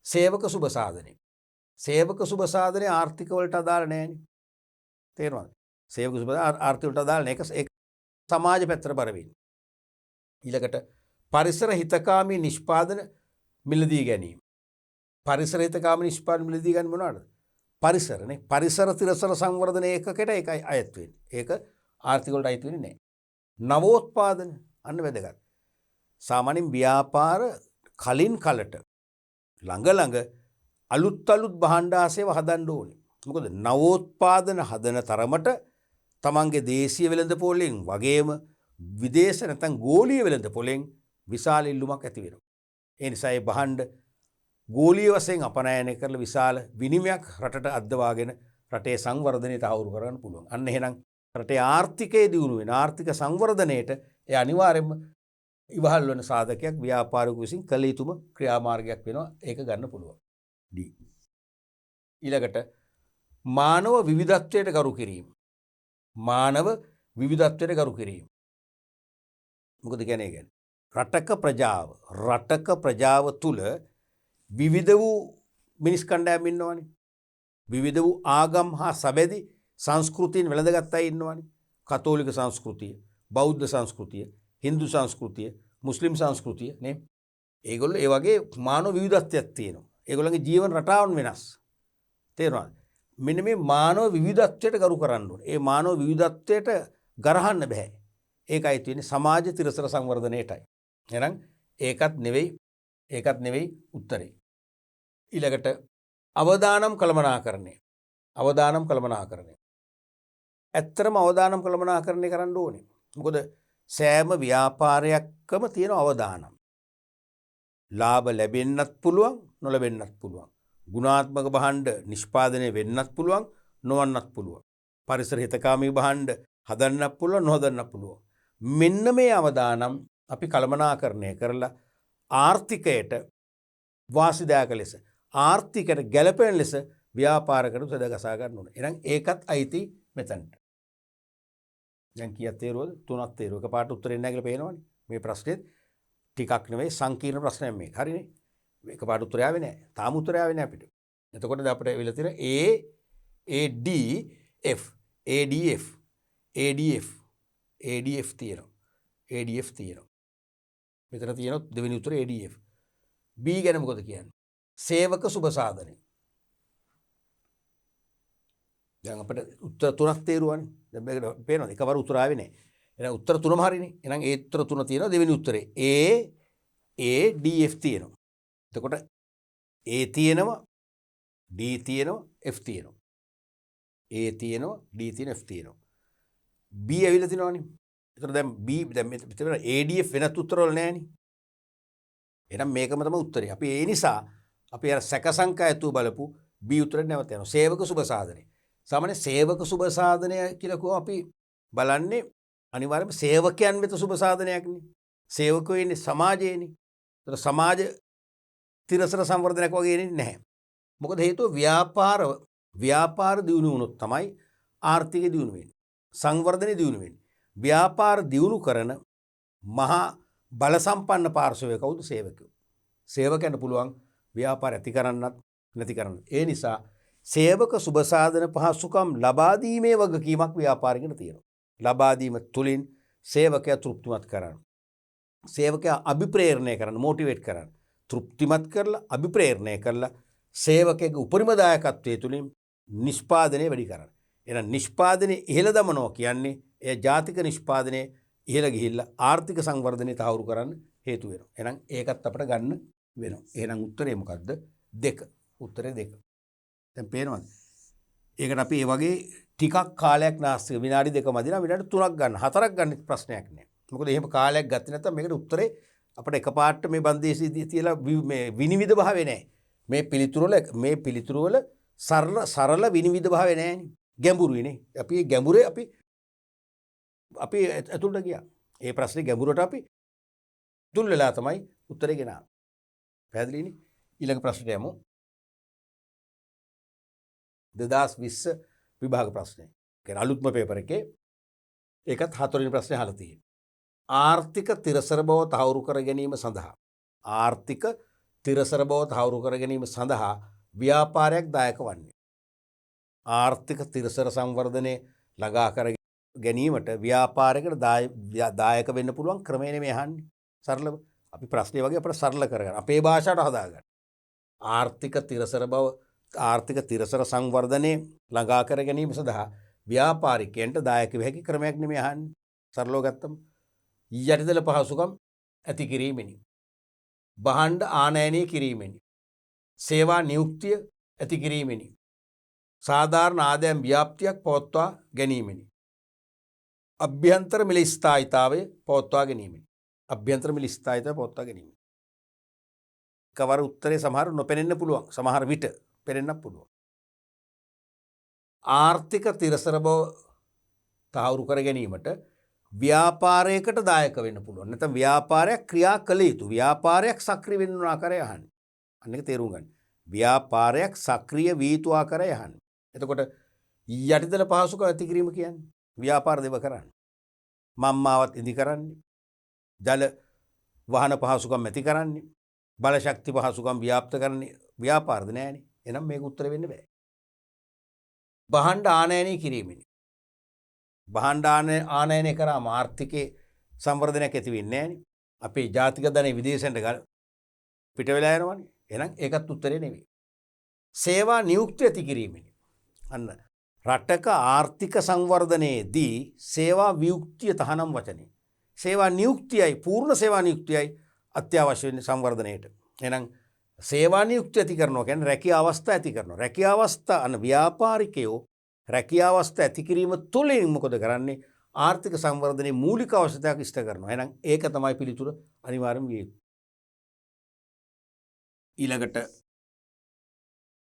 සේවක සුබ සාධනය. සේවක සුබ සාධනය ආර්ථික වලට අදාළ නැහැනේ. තේරුණාද? සේවක සුබ ආර්ථික වලට අදාළ නැහැ. ඒක සමාජ පැත්තට බර වෙන්නේ. ඊළඟට පරිසර හිතකාමී නිෂ්පාදන මිලදී ගැනීම. පරිසර හිතකාමී නිෂ්පාදන මිලදී ගන්න මොනවාද? පරිසරනේ පරිසර තිරසර සංවර්ධන ඒකකයට ඒකයි අයත් වෙන්නේ. ඒක ආර්ථික වලට අයත් වෙන්නේ නැහැ. නවෝත්පාදන අන්න වැදගත්. සාමාන්‍යයෙන් ව්‍යාපාර කලින් කලට ළඟ අලුත් භාණ්ඩාසේව හදන්න ඕනේ. මොකද නවෝත්පාදන හදන තරමට තමන්ගේ දේශීය වෙළඳපොළෙන් වගේම විදේශ නැත්නම් ගෝලීය වෙළඳපොළෙන් විශාල ඉල්ලුමක් ඇති වෙනවා. ඒ නිසා ඒ භාණ්ඩ ගෝලීය වශයෙන් අපනයනය කරලා විශාල විනිමයක් රටට අද්දවාගෙන රටේ සංවර්ධනය තහවුරු කරගන්න පුළුවන්. අන්න එහෙනම් රටේ ආර්ථිකයේ දියුණුව වෙන ආර්ථික සංවර්ධනයේට ඒ අනිවාර්යයෙන්ම ඉවහල් වෙන සාධකයක් ව්‍යාපාරික විසින් කළ යුතුම ක්‍රියාමාර්ගයක් වෙනවා. ඒක ගන්න පුළුවන්. D. ඊළඟට මානව විවිධත්වයට ගරු කිරීම. මානව විවිධත්වයට ගරු කිරීම. මොකද කියන්නේ? රටක ප්‍රජාව තුල විවිධ වූ මිනිස් කණ්ඩායම් ඉන්නවනේ. විවිධ වූ ආගම් හා සබැදි සංස්කෘතියන් වැළඳගත් අය ඉන්නවනේ. කතෝලික සංස්කෘතිය, බෞද්ධ සංස්කෘතිය, හින්දු සංස්කෘතිය, මුස්ලිම් සංස්කෘතිය නේ. ඒගොල්ලෝ ඒ වගේ මානව විවිධත්වයක් තියෙනවා. ඒගොල්ලන්ගේ ජීවන රටාවන් වෙනස්. තේරුණාද? මෙන්න මේ මානව විවිධත්වයට ගරු කරන්න ඕනේ. ඒ මානව විවිධත්වයට ගරහන්න බෑ. ඒකයි තියෙන්නේ සමාජ තිරසර සංවර්ධනයේටයි. එහෙනම් ඒකත් නෙවෙයි උත්තරේ. ඊළඟට අවදානම් කළමනාකරණය. ඇත්තරම අවදානම් කළමනාකරණය කරන්න ඕනේ. මොකද සෑම ව්‍යාපාරයක්ම තියෙන අවදානම්. ලාභ ලැබෙන්නත් පුළුවන්, නොලැබෙන්නත් පුළුවන්. ගුණාත්මක භාණ්ඩ නිෂ්පාදනය වෙන්නත් පුළුවන්, නොවන්නත් පුළුවන්. පරිසර හිතකාමී භාණ්ඩ හදන්නත් පුළුවන්, නොහදන්නත් පුළුවන්. මෙන්න මේ අවදානම් අපි කළමනාකරණය කරලා ආර්ථිකයට වාසිදායක ලෙස, ආර්ථිකයට ගැළපෙන ලෙස ව්‍යාපාරකට සදගසා ගන්න ඕනේ. එහෙනම් ඒකත් අයිති මෙතනට. දැන් කීයක් තේරුවද? 3ක් තේරුව. එකපාරට උත්තරේ නැහැ කියලා පේනවනේ. මේ ප්‍රශ්නේත් ටිකක් නෙවෙයි සංකීර්ණ ප්‍රශ්නයක් මේක. හරිනේ. එකපාරට උත්තරය ආවේ නැහැ. තාම උත්තරය ආවේ නැහැ අපිට. එතකොට දැන් අපිට වෙලා තියෙන ADF තියෙනවා. මෙතන තියෙනවා දෙවෙනි උත්තරේ ADF. B ගැන මොකද කියන්නේ? සේවක සුබ සාධනය. දැන් අපිට උත්තර 3ක් තේරුවානේ. දැන් මේක පේනවද? එකවර උත්තර ආවේ නැහැ. එහෙනම් උත්තර 3ම හරිනේ. එහෙනම් ඒ උත්තර 3 තියෙනවා දෙවෙනි උත්තරේ. ADF තියෙනවා. එතකොට A තියෙනවා, D තියෙනවා, F තියෙනවා. A තියෙනවා, D තියෙනවා, F තියෙනවා. B ඇවිල්ලා තිනවනේ. එතකොට දැන් B දැන් මෙතන ADF වෙනත් උත්තර වල නැහැනේ. එහෙනම් මේකම තමයි උත්තරේ. අපි ඒ නිසා අපි අර සැක සංකා ඇතුව බලපු B උත්තරේ නැවත යනවා. සේවක සුබ සාධනය. සාමාන්‍ය සේවක සුබ සාධනය කියලා කිව්වම අපි බලන්නේ අනිවාර්යයෙන්ම සේවකයන් වෙත සුබ සාධනයක්නේ. සේවකයෝ ඉන්නේ සමාජයේනේ. ඒතර සමාජ තිරසර සංවර්ධනයක් වගේ ඉන්නේ නැහැ. මොකද හේතුව ව්‍යාපාර දියුණු වුණොත් තමයි ආර්ථිකය දියුණු වෙන්නේ. සංවර්ධනය දියුණු වෙන්නේ. ව්‍යාපාර දියුණු කරන මහා බල සම්පන්න පාර්ශවය කවුද? සේවකයෝ. සේවකයන්ට පුළුවන් ව්‍යාපාර ඇති කරන්නත් නැති කරන්නත්. ඒ නිසා සේවක සුබසාධන පහසුකම් ලබා දීමේ වගකීමක් ව්‍යාපාරිකයන්ට තියෙනවා. ලබා දීම තුලින් සේවකයා තෘප්තිමත් කරන්න. සේවකයා අභිප්‍රේරණය කරන්න, මොටිවේට් කරන්න. තෘප්තිමත් කරලා අභිප්‍රේරණය කරලා සේවකයාගේ උපරිම දායකත්වයේ තුලින් නිෂ්පාදනය වැඩි කරන්න. එහෙනම් නිෂ්පාදනයේ ඉහළ දමනවා කියන්නේ ඒ ජාතික නිෂ්පාදනයේ ඉහළ ගිහිල්ලා ආර්ථික සංවර්ධනය තහවුරු කරන්න හේතු වෙනවා. එහෙනම් ඒකත් අපිට ගන්න වෙනවා. එහෙනම් උත්තරේ මොකද්ද? 2. උත්තරේ 2. දැන් පේනවද? ඒකට අපි මේ වගේ ටිකක් කාලයක් නාස්ති විනාඩි 2 මදිනා විනාඩි 3ක් ගන්න 4ක් ගන්න ප්‍රශ්නයක් නෑ. මොකද එහෙම කාලයක් ගත්තේ නැත්නම් මේකට උත්තරේ අපිට එකපාරට මේ බන්දේසී තියලා මේ විනිවිද භාවය නෑ. මේ පිළිතුරු වල සරල විනිවිද භාවය නෑනේ. ගැඹුරුයිනේ. අපි ගැඹුරේ අපි ඇතුළට ගියා. ඒ ප්‍රශ්නේ ගැඹුරට අපි තුල් වෙලා තමයි උත්තරේ ගෙනාවේ. පැහැදිලිනේ? ඊළඟ ප්‍රශ්නට යමු. 2020 විභාග ප්‍රශ්නය. කියන්නේ අලුත්ම පේපර් එකේ ඒකත් 4 වෙනි ප්‍රශ්නේ අහලා තියෙනවා. ආර්ථික තිරසර බව තහවුරු කර ගැනීම සඳහා ව්‍යාපාරයක් දායක වන්නේ. ආර්ථික තිරසර සංවර්ධනයේ ළඟා කර ගැනීමට ව්‍යාපාරයකට දායක වෙන්න පුළුවන් ක්‍රමයනේ මේ අහන්නේ. සරලව අපි ප්‍රශ්නේ වගේ අපිට සරල කරගන්න. අපේ භාෂාවට හදාගන්න. ආර්ථික තිරසර බව ආර්ථික තිරසර සංවර්ධනය ළඟා කර ගැනීම සඳහා ව්‍යාපාරිකයන්ට දායක විය හැකි ක්‍රමයක් නෙමෙයි අහන්නේ. සරලව ගත්තම යටිදල පහසුකම් ඇති කිරීමෙනි. භාණ්ඩ ආනයනය කිරීමෙනි. සේවා නියුක්තිය ඇති කිරීමෙනි. සාධාරණ ආදායම් ව්‍යාප්තියක් පවත්වා ගැනීමෙනි. අභ්‍යන්තර මිල ස්ථායීතාවය පවත්වා ගැනීමෙනි. අභ්‍යන්තර මිල ස්ථායීතාවය පවත්වා ගැනීම. කවර උත්තරේ සමහර නොපෙනෙන්න පුළුවන්. සමහර විට පෙනෙන්නත් පුළුවන්. ආර්ථික තිරසර බව තහවුරු කර ගැනීමට ව්‍යාපාරයකට දායක වෙන්න පුළුවන්. නැත්නම් ව්‍යාපාරයක් ක්‍රියා කළ යුතු. ව්‍යාපාරයක් සක්‍රිය වෙන්න ඕන ආකාරය අහන්නේ. අන්න ඒක තේරුම් ගන්න. ව්‍යාපාරයක් සක්‍රිය වී යුතු ආකාරය අහන්නේ. එතකොට යටිදල පහසුකම් ඇති කිරීම කියන්නේ ව්‍යාපාර දෙව කරන්නේ. මම්මාවත් ඉදි කරන්නේ. ජල වාහන පහසුකම් ඇති කරන්නේ. බල ශක්ති පහසුකම් ව්‍යාප්ත කරන්නේ ව්‍යාපාරද නෑනේ. එහෙනම් මේක උත්තර වෙන්න බෑ. භාණ්ඩ ආනයනය කිරීමෙනි. භාණ්ඩ ආනයනය කරාම ආර්ථිකයේ සංවර්ධනයක් ඇති වෙන්නේ නෑනේ. අපේ ජාතික ධනෙ විදේශෙන්ට පිට වෙලා යනවනේ. එහෙනම් ඒකත් උත්තරේ නෙවෙයි. සේවා නියුක්තිය ඇති කිරීමෙනි. අන්න රටක ආර්ථික සංවර්ධනයේදී සේවා වියුක්තිය තහනම් වචනේ. සේවා නියුක්තියයි පූර්ණ සේවා නියුක්තියයි අත්‍යවශ්‍ය වෙන්නේ සංවර්ධනයේට. එහෙනම් සේවා නියුක්තිය ඇති කරනවා කියන්නේ රැකියා අවස්ථා ඇති කරනවා. රැකියා අවස්ථා අන්න ව්‍යාපාරිකයෝ රැකියා අවස්ථා ඇති කිරීම තුළින් මොකද කරන්නේ? ආර්ථික සංවර්ධනයේ මූලික අවශ්‍යතාවක් ඉෂ්ට කරනවා. එහෙනම් ඒක තමයි පිළිතුර අනිවාර්යම විය යුතු. ඊළඟට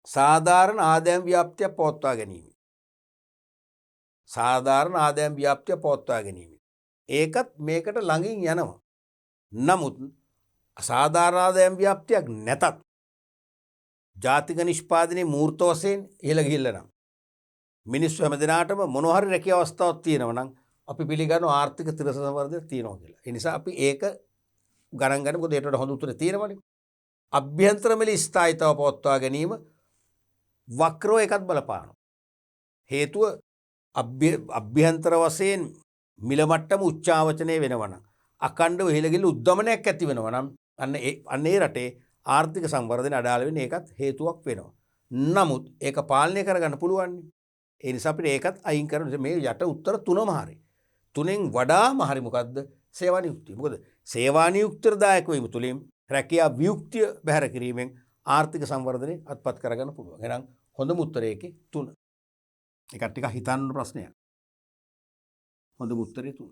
සාධාරණ ආදායම් ව්‍යාප්තිය පවත්වා ගැනීම. සාධාරණ ආදායම් ව්‍යාප්තිය පවත්වා ගැනීම. ඒකත් මේකට ළඟින් යනවා. නමුත් අසාධාරණ ආදායම් ව්‍යාප්තියක් නැතත් ජාතික නිෂ්පාදනයේ මූර්ත වශයෙන් ඉහළ ගිහිල්ලා නම් මිනිස්සු හැමදෙනාටම මොනවා හරි රැකියා අවස්ථාවක් තියෙනවා නම් අපි පිළිගන්නවා ආර්ථික තිරසර සංවර්ධනය තියෙනවා කියලා. ඒ නිසා අපි ඒක ගණන් ගන්න මොකද ඒකට වඩා හොඳ උත්තරේ තියෙනවනේ. අභ්‍යන්තර මිල ස්ථායීතාව පවත්වා ගැනීම වක්‍රව එකත් බලපානවා. හේතුව අභ්‍යන්තර වශයෙන් මිල මට්ටම උච්චාවචනය වෙනවා නම් අකණ්ඩව ඉහළ ගිහින් උද්දමනයක් ඇති වෙනවා නම් අන්න ඒ රටේ ආර්ථික සංවර්ධනය අඩාල වෙන්නේ ඒකත් හේතුවක් වෙනවා. නමුත් ඒක පාලනය කරගන්න පුළුවන්. ඒ නිසා අපිට ඒකත් අයින් කරන්න මේ යට උත්තර තුනම හරි. තුනෙන් වඩාම හරි මොකද්ද? සේවා නියුක්තිය. මොකද සේවා නියුක්තියට දායක වීම තුලින් රැකියා වියුක්තිය බැහැර කිරීමෙන් ආර්ථික සංවර්ධනය අත්පත් කරගන්න පුළුවන්. එහෙනම් හොඳම උත්තරය ඒකේ 3. ඒකට ටිකක් හිතන්න ප්‍රශ්නයක්. හොඳම උත්තරේ 3.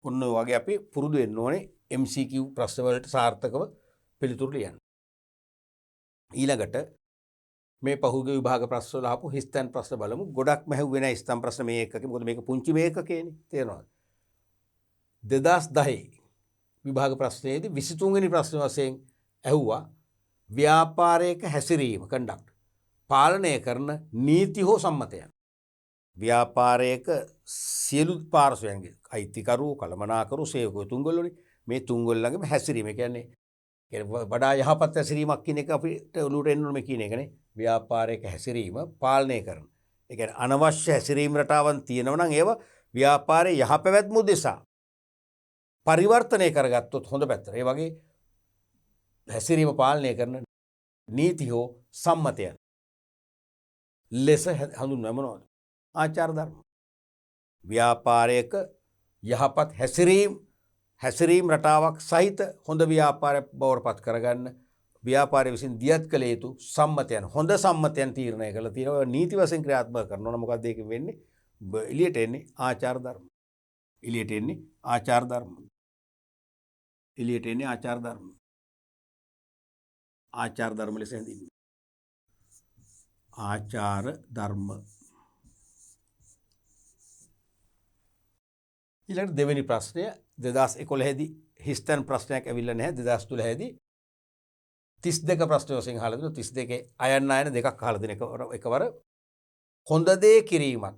ඔන්න ඔය වගේ අපි පුරුදු වෙන්න ඕනේ MCQ ප්‍රශ්න වලට සාර්ථකව පිළිතුරු ලියන්න. ඊළඟට මේ පහුගිය විභාග ප්‍රශ්න වල ආපු හිස්තැන් ප්‍රශ්න බලමු. ගොඩක්ම ඇහුවේ නැහැ හිස්තැන් ප්‍රශ්න මේ එකකේ. මොකද මේක පුංචි මේ එකකේනේ. තේරෙනවද? 2010 විභාග ප්‍රශ්නයේදී 23 වෙනි ප්‍රශ්න වශයෙන් ඇහුවා ව්‍යාපාරයක හැසිරීම කන්ඩක්ට් පාලනය කරන නීති හෝ සම්මතයන්. ව්‍යාපාරයක සියලු පාර්ශ්වයන්ගේ අයිතිකරු කළමනාකරු සේවකයෝ තුන්ගොල්ලෝනේ. මේ තුන්ගොල්ලන්ගේම හැසිරීම. ඒ කියන්නේ වඩා යහපත් හැසිරීමක් කියන එක අපිට ඔලුවට එන්න ඕනේ කියන එකනේ. ව්‍යාපාරයක හැසිරීම පාලනය කරන. ඒ කියන්නේ අනවශ්‍ය හැසිරීම රටාවන් තියෙනවා නම් ඒව ව්‍යාපාරයේ යහපැවැත්ම උදෙසා පරිවර්තනය කරගත්තොත් හොඳ පැත්තට. ඒ වගේ හැසිරීම පාලනය කරන නීති හෝ සම්මතයන් ලෙස හඳුන්වන්නේ මොනවද? ආචාර ධර්ම. ව්‍යාපාරයක යහපත් හැසිරීම් රටාවක් සහිත හොඳ ව්‍යාපාරයක් බවට පත් කරගන්න ව්‍යාපාරය විසින් දියත් කළ යුතු සම්මතයන් හොඳ සම්මතයන් තීරණය කරලා තියෙනවා. නීති වශයෙන් ක්‍රියාත්මක කරනවා නම් මොකක්ද ඒකෙන් වෙන්නේ? එළියට එන්නේ ආචාර ධර්ම. එළියට එන්නේ ආචාර ධර්ම. එළියට එන්නේ ආචාර ධර්ම. ආචාර ධර්ම ලෙස හැඳින්වෙන්නේ. ආචාර ධර්ම. ඊළඟ දෙවෙනි ප්‍රශ්නය 2011 දී හිස්තැන් ප්‍රශ්නයක් ඇවිල්ලා නැහැ. 2013 දී 32 ප්‍රශ්න වශයෙන් අහලා දෙනවා. 32 අයන්න අයන දෙකක් අහලා දෙන එකවර හොඳ දේ කිරීමත්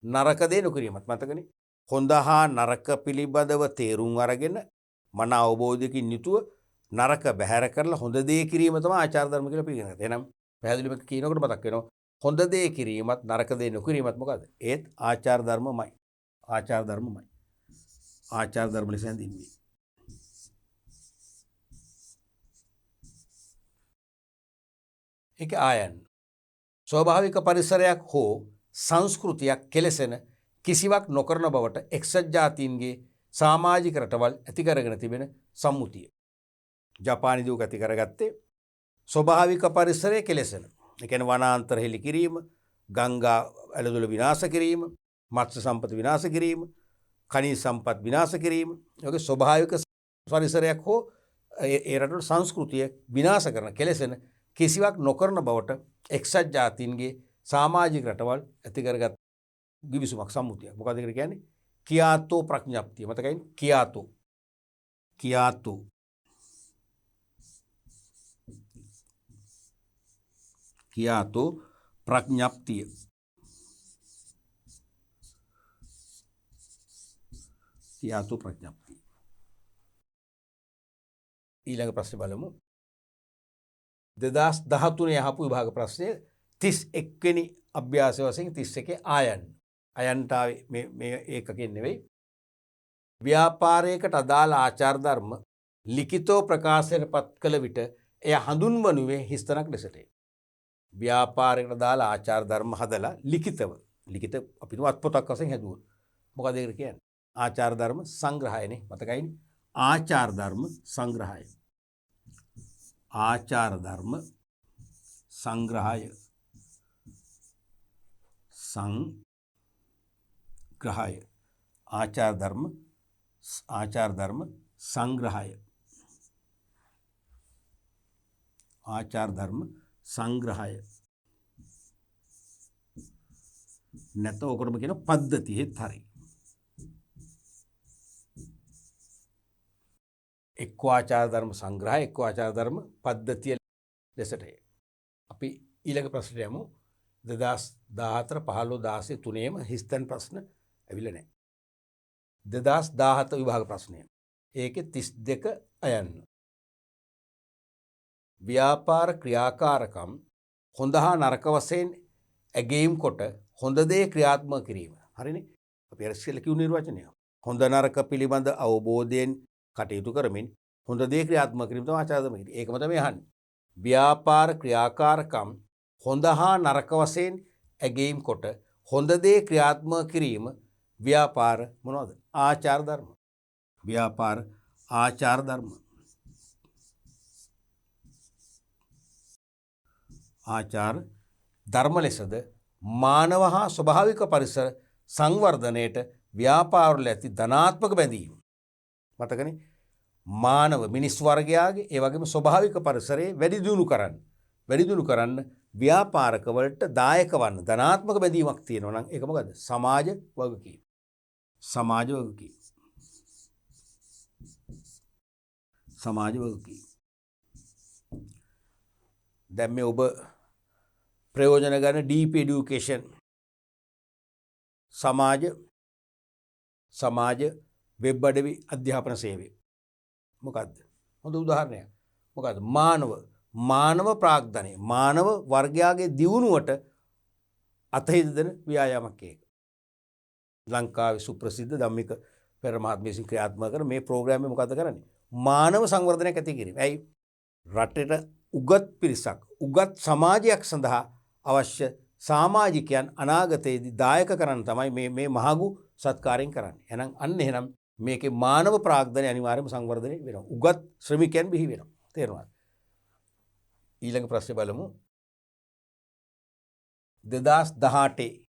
නරක දේ නොකිරීමත් මතකනේ. හොඳ හා නරක පිළිබඳව තේරුම් අරගෙන මන අවබෝධයකින් යුතුව නරක බැහැර කරලා හොඳ දේ කිරීම තමයි ආචාර ධර්ම කියලා පිළිගන්නේ. එහෙනම් පැහැදිලිවම කියනකොට මතක් වෙනවා හොඳ දේ කිරීමත් නරක දේ නොකිරීමත් මොකද්ද? ඒත් ආචාර ධර්මමයි. ආචාර ධර්මමයි. ආචාර ධර්ම ලෙස හැඳින්වෙන්නේ. ඒක ආයන්. ස්වභාවික පරිසරයක් හෝ සංස්කෘතියක් කෙලෙසෙන කිසිවක් නොකරන බවට එක්සත් ජාතීන්ගේ සමාජික රටවල් ඇති කරගෙන තිබෙන සම්මුතිය. ජපානයේදී උක ඇති කරගත්තේ ස්වභාවික පරිසරය කෙලෙසෙන. ඒ කියන්නේ වනාන්තර හෙලි කිරීම, ගංගා ඇලදොල විනාශ කිරීම, මත්ස්‍ය සම්පත විනාශ කිරීම, खनिज संपत्ति विनाश किरीम ओके स्वाभाविक परिसरයක් හෝ ඒ රටවල සංස්කෘතිය විනාශ කරන කෙලෙසෙන කිසිවක් නොකරන බවට එක්සත් ජාතීන්ගේ සමාජික රටවල් ඇති කරගත් ගිවිසුමක් සම්මුතියක්. මොකද ඒකට කියන්නේ කියාතෝ ප්‍රඥප්තිය. මතකයිනේ කියාතෝ ප්‍රඥප්තිය. කියාතෝ ප්‍රඥප්තිය. ඊළඟ ප්‍රශ්නේ බලමු. 2013 යහපු විභාග ප්‍රශ්නය 31 වෙනි අභ්‍යාස වශයෙන් 31 ආයන්. අයන්ට මේ ඒකකින් නෙවෙයි. ව්‍යාපාරයකට අදාළ ආචාර ධර්ම ලිඛිතව ප්‍රකාශයට පත් කළ විට එය හඳුන්වනුයේ හිස්තනක් ලෙසට. ව්‍යාපාරයකට අදාළ ආචාර ධර්ම හදලා ලිඛිත අපිට අත්පොතක් වශයෙන් හැදුවොත් මොකද ඒකට කියන්නේ? ආචාර ධර්ම සංග්‍රහයනේ. මතකයිනේ ආචාර ධර්ම සංග්‍රහය. ආචාර ධර්ම සංග්‍රහය. ආචාර ධර්ම සංග්‍රහය. ආචාර ධර්ම සංග්‍රහය. නැත්නම් ඔකටම කියන පද්ධතියෙත් හරි. එක්ක ආචාර ධර්ම සංග්‍රහය, එක්ක ආචාර ධර්ම පද්ධතිය ලෙසට. අපි ඊළඟ ප්‍රශ්නයට යමු. 2014 15 16 තුනේම හිස්තන් ප්‍රශ්න ඇවිල්ලා නැහැ. 2017 විභාග ප්‍රශ්නය. ඒකේ 32 අයන්න. ව්‍යාපාර ක්‍රියාකාරකම් හොඳ හා නරක වශයෙන් ඇගීම් කොට හොඳ දේ ක්‍රියාත්මක කිරීම. හරිනේ? අපි අර ඉස්සෙල්ලා කියු නිර්වචනය. හොඳ නරක පිළිබඳ අවබෝධයෙන් කටයුතු කරමින් හොඳ දේ ක්‍රියාත්මක කිරීම තමයි ආචාර ධර්ම. ඒකම තමයි අහන්නේ. ව්‍යාපාර ක්‍රියාකාරකම් හොඳ හා නරක වශයෙන් ඇගීම් කොට හොඳ දේ ක්‍රියාත්මක කිරීම ව්‍යාපාර මොනවද? ආචාර ධර්ම. ව්‍යාපාර ආචාර ධර්ම. ආචාර ධර්ම ලෙසද මානව හා ස්වභාවික පරිසර සංවර්ධනයට ව්‍යාපාරවල ඇති ධනාත්මක බැඳීම. මතකනේ මානව මිනිස් වර්ගයාගේ ඒ වගේම ස්වභාවික පරිසරයේ වැඩි දියුණු කරන්න ව්‍යාපාරක වලට දායක වන්න ධනාත්මක බැඳීමක් තියෙනවා නම් ඒක මොකද්ද? සමාජ වගකීම. සමාජ වගකීම. දැන් මේ ඔබ ප්‍රයෝජන ගන්න ඩීප් এডুকেෂන් සමාජ වෙබ් අඩවි අධ්‍යාපන සේවය. මොකද්ද? හොඳ උදාහරණයක්. මොකද්ද? මානව ප්‍රාග්ධනය මානව වර්ගයාගේ දියුණුවට අතහිදෙන ව්‍යායාමයක් ඒක. ලංකාවේ සුප්‍රසිද්ධ ධම්මික පෙර මහත්මිය විසින් ක්‍රියාත්මක කරන මේ ප්‍රෝග්‍රෑම් එක මොකද්ද කරන්නේ? මානව සංවර්ධනයක් ඇති කිරීම. ඇයි? රටේට උගත් පිරිසක් උගත් සමාජයක් සඳහා අවශ්‍ය සමාජිකයන් අනාගතයේදී දායක කරන්න තමයි මේ මහඟු සත්කාරයෙන් කරන්නේ. එහෙනම් මේකේ මානව ප්‍රාග්ධනය අනිවාර්යයෙන්ම සංවර්ධනය වෙනවා. උගත් ශ්‍රමිකයන් බිහි වෙනවා. තේරුණාද? ඊළඟ ප්‍රශ්නේ බලමු. 2018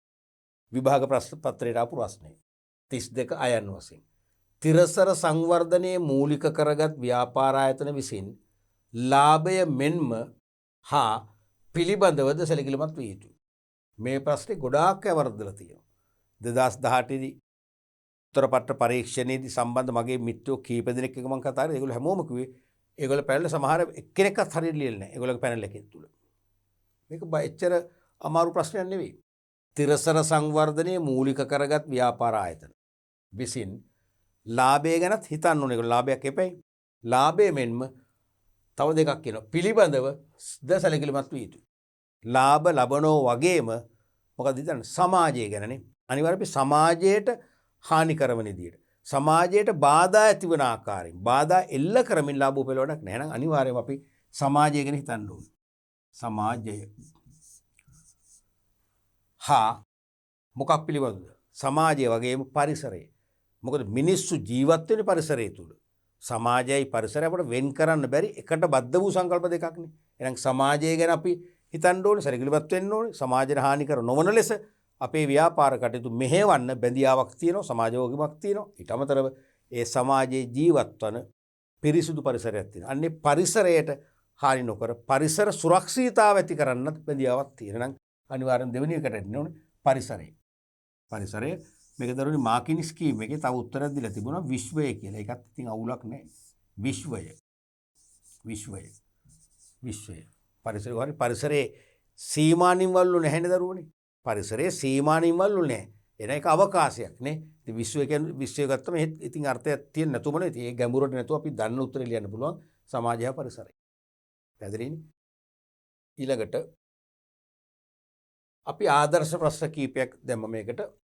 විභාග ප්‍රශ්න පත්‍රයට ආපු ප්‍රශ්නේ 32 අයන් වශයෙන්. තිරසර සංවර්ධනයේ මූලික කරගත් ව්‍යාපාර ආයතන විසින් ලාභය මෙන්ම හා පිළිබඳවද සැලකිලිමත් විය යුතුයි. මේ ප්‍රශ්නේ ගොඩාක් ඇවරදලා තියෙනවා. 2018 දී උත්තරපත්‍ර පරීක්ෂණයේදී සම්බන්ධ මගේ මිත්‍රයෝ කීප දෙනෙක් එක මම කතා කරා. ඒගොල්ලෝ හැමෝම කිව්වේ ඒගොල්ලෝ පැනල සමහර එක්කෙනෙක්වත් හරියට ලියලා නැහැ. ඒගොල්ලෝගේ පැනල් එකේ තුල. මේක එච්චර අමාරු ප්‍රශ්නයක් නෙවෙයි. තිරසර සංවර්ධනයේ මූලික කරගත් ව්‍යාපාර ආයතන විසින් ලාභය ගැනත් හිතන්න ඕනේ. ඒගොල්ලෝ ලාභයක් එපැයි. ලාභය මෙන්ම තව දෙකක් කියනවා. පිළිබඳව ද සැලකිලිමත් විය යුතුයි. ලාභ ලබනෝ වගේම මොකද හිතන්නේ? සමාජය ගැනනේ. අනිවාර්යයෙන් සමාජයට හානි කරන විදියට. සමාජයට බාධා ඇතිවන ආකාරයෙන් බාධා එල්ල කරමින් ලාභ උපයලවඩක් නැහැ. එහෙනම් අනිවාර්යයෙන්ම අපි සමාජය ගැන හිතන්න ඕනේ. හා මොකක් පිළිබඳද? සමාජය වගේම පරිසරය. මොකද මිනිස්සු ජීවත් වෙන පරිසරය තුල සමාජයයි පරිසරය අපිට වෙන් කරන්න බැරි එකට බද්ධ වූ සංකල්ප දෙකක්නේ. එහෙනම් සමාජය ගැන අපි හිතන්න ඕනේ, සැලකිලිමත් වෙන්න ඕනේ. සමාජයට හානි කර නොවන ලෙස අපේ ව්‍යාපාර කටයුතු මෙහෙවන්න බැඳියාවක් තියෙනවා, සමාජෝගිමක් තියෙනවා. ඊට අමතරව ඒ සමාජයේ ජීවත් වන පිරිසුදු පරිසරයක් තියෙනවා. අන්නේ පරිසරයට හානි නොකර පරිසර සුරක්ෂිතතාව ඇති කරන්නත් බැඳියාවක් තියෙනවා. නම් අනිවාර්යෙන් දෙවෙනි එකට එන්න ඕනේ පරිසරය. පරිසරය මේක දරුවනි මාකිනි ස්කීම් එකේ තව උත්තරයක් දීලා තිබුණා විශ්වය කියලා. ඒකත් ඉතින් අවුලක් නැහැ. විශ්වය. පරිසරය හරි පරිසරයේ සීමානින් වලු නැහැනේ දරුවනි. පරිසරයේ සීමානින් වලු නැහැ. එන එක අවකාශයක් නේ. ඉතින් විශ්වය කියන්නේ විශ්වය ගත්තම ඉතින් අර්ථයක් තියෙන නැතුමනේ. ඉතින් ඒ ගැඹුරට නැතුව අපි දන්න උත්තරේ ලියන්න පුළුවන් සමාජය හා පරිසරය. පැහැදිලිනේ? ඊළඟට අපි ආදර්ශ ප්‍රශ්න කීපයක් දැම්ම මේකට.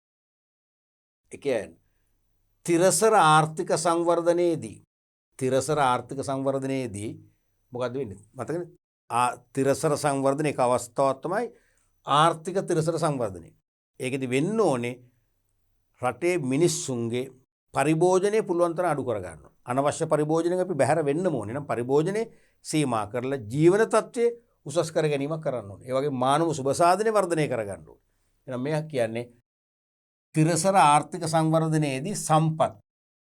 ඒ කියන්නේ තිරසර ආර්ථික සංවර්ධනයේදී මොකද්ද වෙන්නේ? මතකනේ? තිරසර සංවර්ධන එක අවස්ථාවක් තමයි ආර්ථික තිරසර සංවර්ධනය. ඒකෙදි වෙන්න ඕනේ රටේ මිනිස්සුන්ගේ පරිභෝජනය පුළුවන් තරම් අඩු කරගන්න. අනවශ්‍ය පරිභෝජනයක් අපි බැහැර වෙන්න ඕනේ. නම් පරිභෝජනේ සීමා කරලා ජීවන තත්ත්වයේ උසස් කර ගැනීමක් කරන්න ඕනේ. ඒ වගේ මානව සුබසාධනය වර්ධනය කරගන්න ඕනේ. එහෙනම් මෙයක් කියන්නේ තිරසර ආර්ථික සංවර්ධනයේදී සම්පත්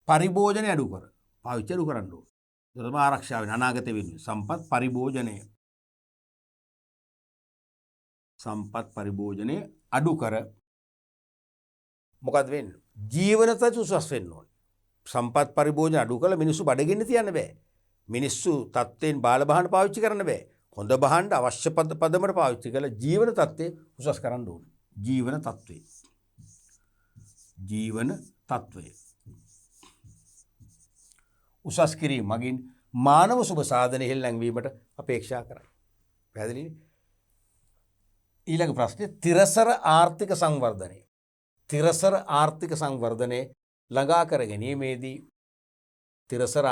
පරිභෝජනය අඩු කර පාවිච්චි අඩු කරන්න ඕනේ. ඒක තමයි ආරක්ෂාව වෙන අනාගතේ වෙන්නේ. සම්පත් පරිභෝජනය අඩු කර මොකද වෙන්නේ? ජීවන තත්ත්වය උසස් වෙන්න ඕනේ. සම්පත් පරිභෝජන අඩු කළ මිනිස්සු බඩගින්න තියන්න බෑ. මිනිස්සු තත්ත්වයෙන් බාල භාණ්ඩ පාවිච්චි කරන්න බෑ. හොඳ භාණ්ඩ අවශ්‍ය පදමට පාවිච්චි කරලා ජීවන තත්ත්වය උසස් කරන්න ඕනේ. ජීවන තත්ත්වය උසස් කිරීම මගින් මානව සුබ සාධන හෙළැංවීමට අපේක්ෂා කරයි. පැහැදිලිද? ඊළඟ ප්‍රශ්නේ තිරසර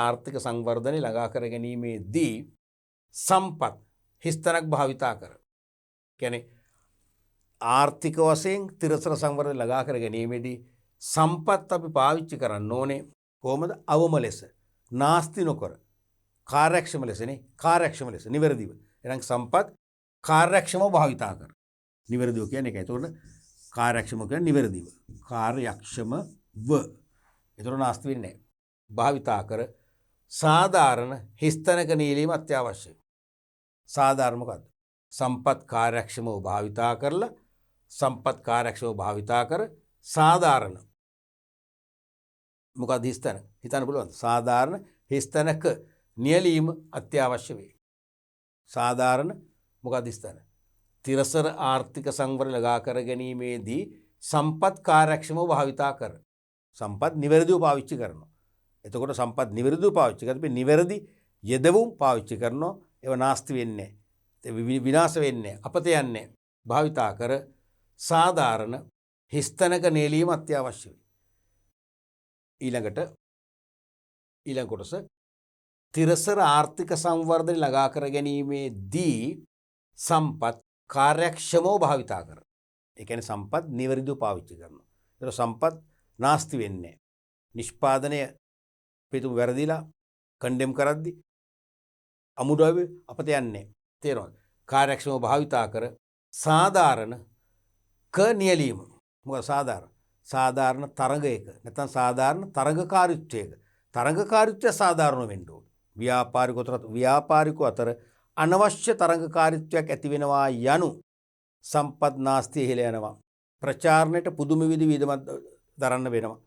ආර්ථික සංවර්ධනය ළඟා කර ගැනීමේදී සම්පත් හිස්තැනක් භාවිතා කර. කියන්නේ ආර්ථික වශයෙන් තිරසර සංවර්ධනය ළඟා කර ගැනීමේදී සම්පත් අපි පාවිච්චි කරන්න ඕනේ කොහොමද? අවම ලෙස, නාස්ති නොකර, කාර්යක්ෂම ලෙස නිවැරදිව. එහෙනම් සම්පත් කාර්යක්ෂමව භාවිතා කර. නිවැරදිව කියන්නේ ඒකයි. එතකොට කාර්යක්ෂම කියන්නේ නිවැරදිව. කාර්යක්ෂමව. එතකොට නාස්ති වෙන්නේ නැහැ. භාවිතා කර සාධාරණ හිස්තැනක නියැලීම අත්‍යවශ්‍යයි. සාධාරණ මොකද්ද? සම්පත් කාර්යක්ෂමව භාවිතා කර සාධාරණ මොකද හිස්තැන හිතන්න පුළුවන්. සාධාරණ හිස්තැනක නියැලීම අත්‍යවශ්‍ය වේ. සාධාරණ මොකද හිස්තැන? තිරසර ආර්ථික සංවර්ධනය ළඟා කර ගැනීමේදී සම්පත් කාර්යක්ෂමව භාවිතා කර. සම්පත් නිවැරදිව පාවිච්චි කරනවා. එතකොට සම්පත් නිවැරදිව පාවිච්චි කරද්දී නිවැරදි යෙදවුම් පාවිච්චි කරනවා. ඒව නාස්ති වෙන්නේ නැහැ. විනාශ වෙන්නේ නැහැ. අපත යන්නේ නැහැ. භාවිතා කර සාධාරණ හිස්තැනක නියැලීම අත්‍යවශ්‍යයි. ඊළඟ කොටස තිරසර ආර්ථික සංවර්ධනය ළඟා කර ගැනීමේදී සම්පත් කාර්යක්ෂමව භාවිතා කර. ඒ කියන්නේ සම්පත් නිවැරදිව පාවිච්චි කරනවා. ඒක සම්පත් නාස්ති වෙන්නේ නැහැ. නිෂ්පාදනය පිටු වැරදිලා කන්ඩෙම් කරද්දි අමුද්‍රව්‍ය අපත යන්නේ. තේරෙනවද? කාර්යක්ෂමව භාවිතා කර සාධාරණ නියැලීම. මොකද සාධාරණ තරඟයක නැත්නම් සාධාරණ තරඟකාරීත්වයක. තරඟකාරීත්වය සාධාරණ වෙන්න ඕනේ. ව්‍යාපාරිකව අතර අනවශ්‍ය තරඟකාරීත්වයක් ඇති වෙනවා යනු සම්පත් නාස්තිය ඉහළ යනවා. ප්‍රචාරණයට පුදුම වියදමක් දරන්න වෙනවා.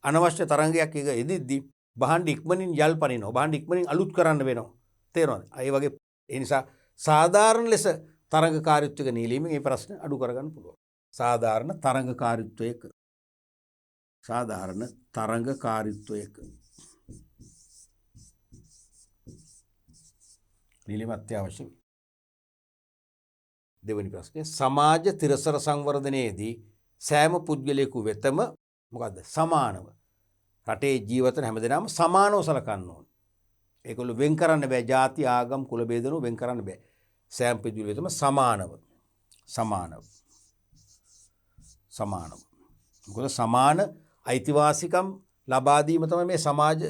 අනවශ්‍ය තරඟයක් එක එදිද්දි භාණ්ඩ ඉක්මනින් යල් පනිනවා. භාණ්ඩ ඉක්මනින් අලුත් කරන්න වෙනවා. තේරෙනවද? ඒ වගේ ඒ නිසා සාධාරණ ලෙස තරඟකාරීත්වයක නියැලීමෙන් මේ ප්‍රශ්න අඩු කරගන්න පුළුවන්. සාධාරණ තරඟකාරීත්වයක නියැලීම අත්‍යවශ්‍යයි. දෙවෙනි ප්‍රශ්නේ සමාජ තිරසර සංවර්ධනයේදී සෑම පුද්ගලයෙකු වෙතම මොකද්ද? සමානව රටේ ජීවිතන හැමදෙනාම සමානව සලකන්න ඕන. ඒගොල්ලෝ වෙන් කරන්න බෑ. ಜಾති ආගම් කුල බේදනෝ වෙන් කරන්න බෑ. සෑම පුද්ගලයෙකු වෙතම සමානව සමානව. මොකද සමාන අයිතිවාසිකම් ලබා දීම තමයි මේ සමාජ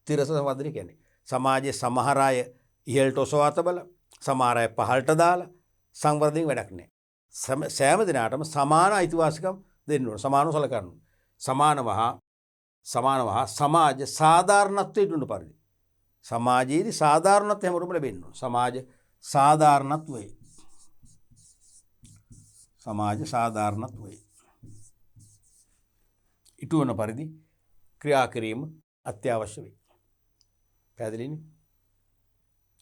තිරස සංවර්ධනය කියන්නේ. සමාජයේ සමහර අය ඉහළට ඔසවා තබලා සමහර අය පහළට දාලා සංවර්ධනයෙන් වැඩක් නැහැ. සෑම දිනාටම සමාන අයිතිවාසිකම් දෙන්න ඕන. සමානව සලකන්න ඕන. සමානව සමාජ සාධාරණත්වයට උණු පරිදි. සමාජයේදී සාධාරණත්වය හැමෝටම ලැබෙන්න ඕන. සමාජ සාධාරණත්වය. සමාජ සාධාරණත්වය. ඉටු වන පරිදි ක්‍රියා කිරීම අත්‍යවශ්‍ය වේ. පැහැදිලිනේ?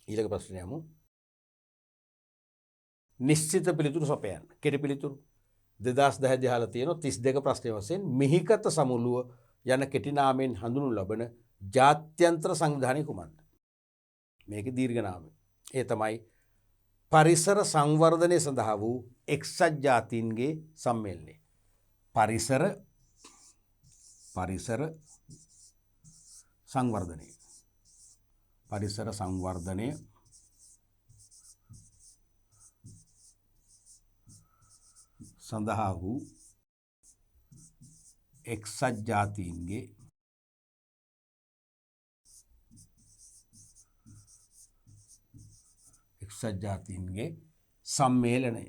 ඊළඟ ප්‍රශ්නය යමු. නිශ්චිත පිළිතුරු සපයන්න. කෙටි පිළිතුරු 2010 අහලා තියෙනවා 32 ප්‍රශ්න වශයෙන් මිහිකත සමුළුව යන කෙටි නාමයෙන් හඳුන්වනු ලබන ජාත්‍යන්තර සංවිධානය කුමක්ද? මේකේ දීර්ඝ නාමය. ඒ තමයි පරිසර සංවර්ධනය සඳහා වූ එක්සත් ජාතීන්ගේ සම්මේලනය. පරිසර සංවර්ධනය. පරිසර සංවර්ධනය සඳහා වූ එක්සත් ජාතීන්ගේ සම්මේලනය.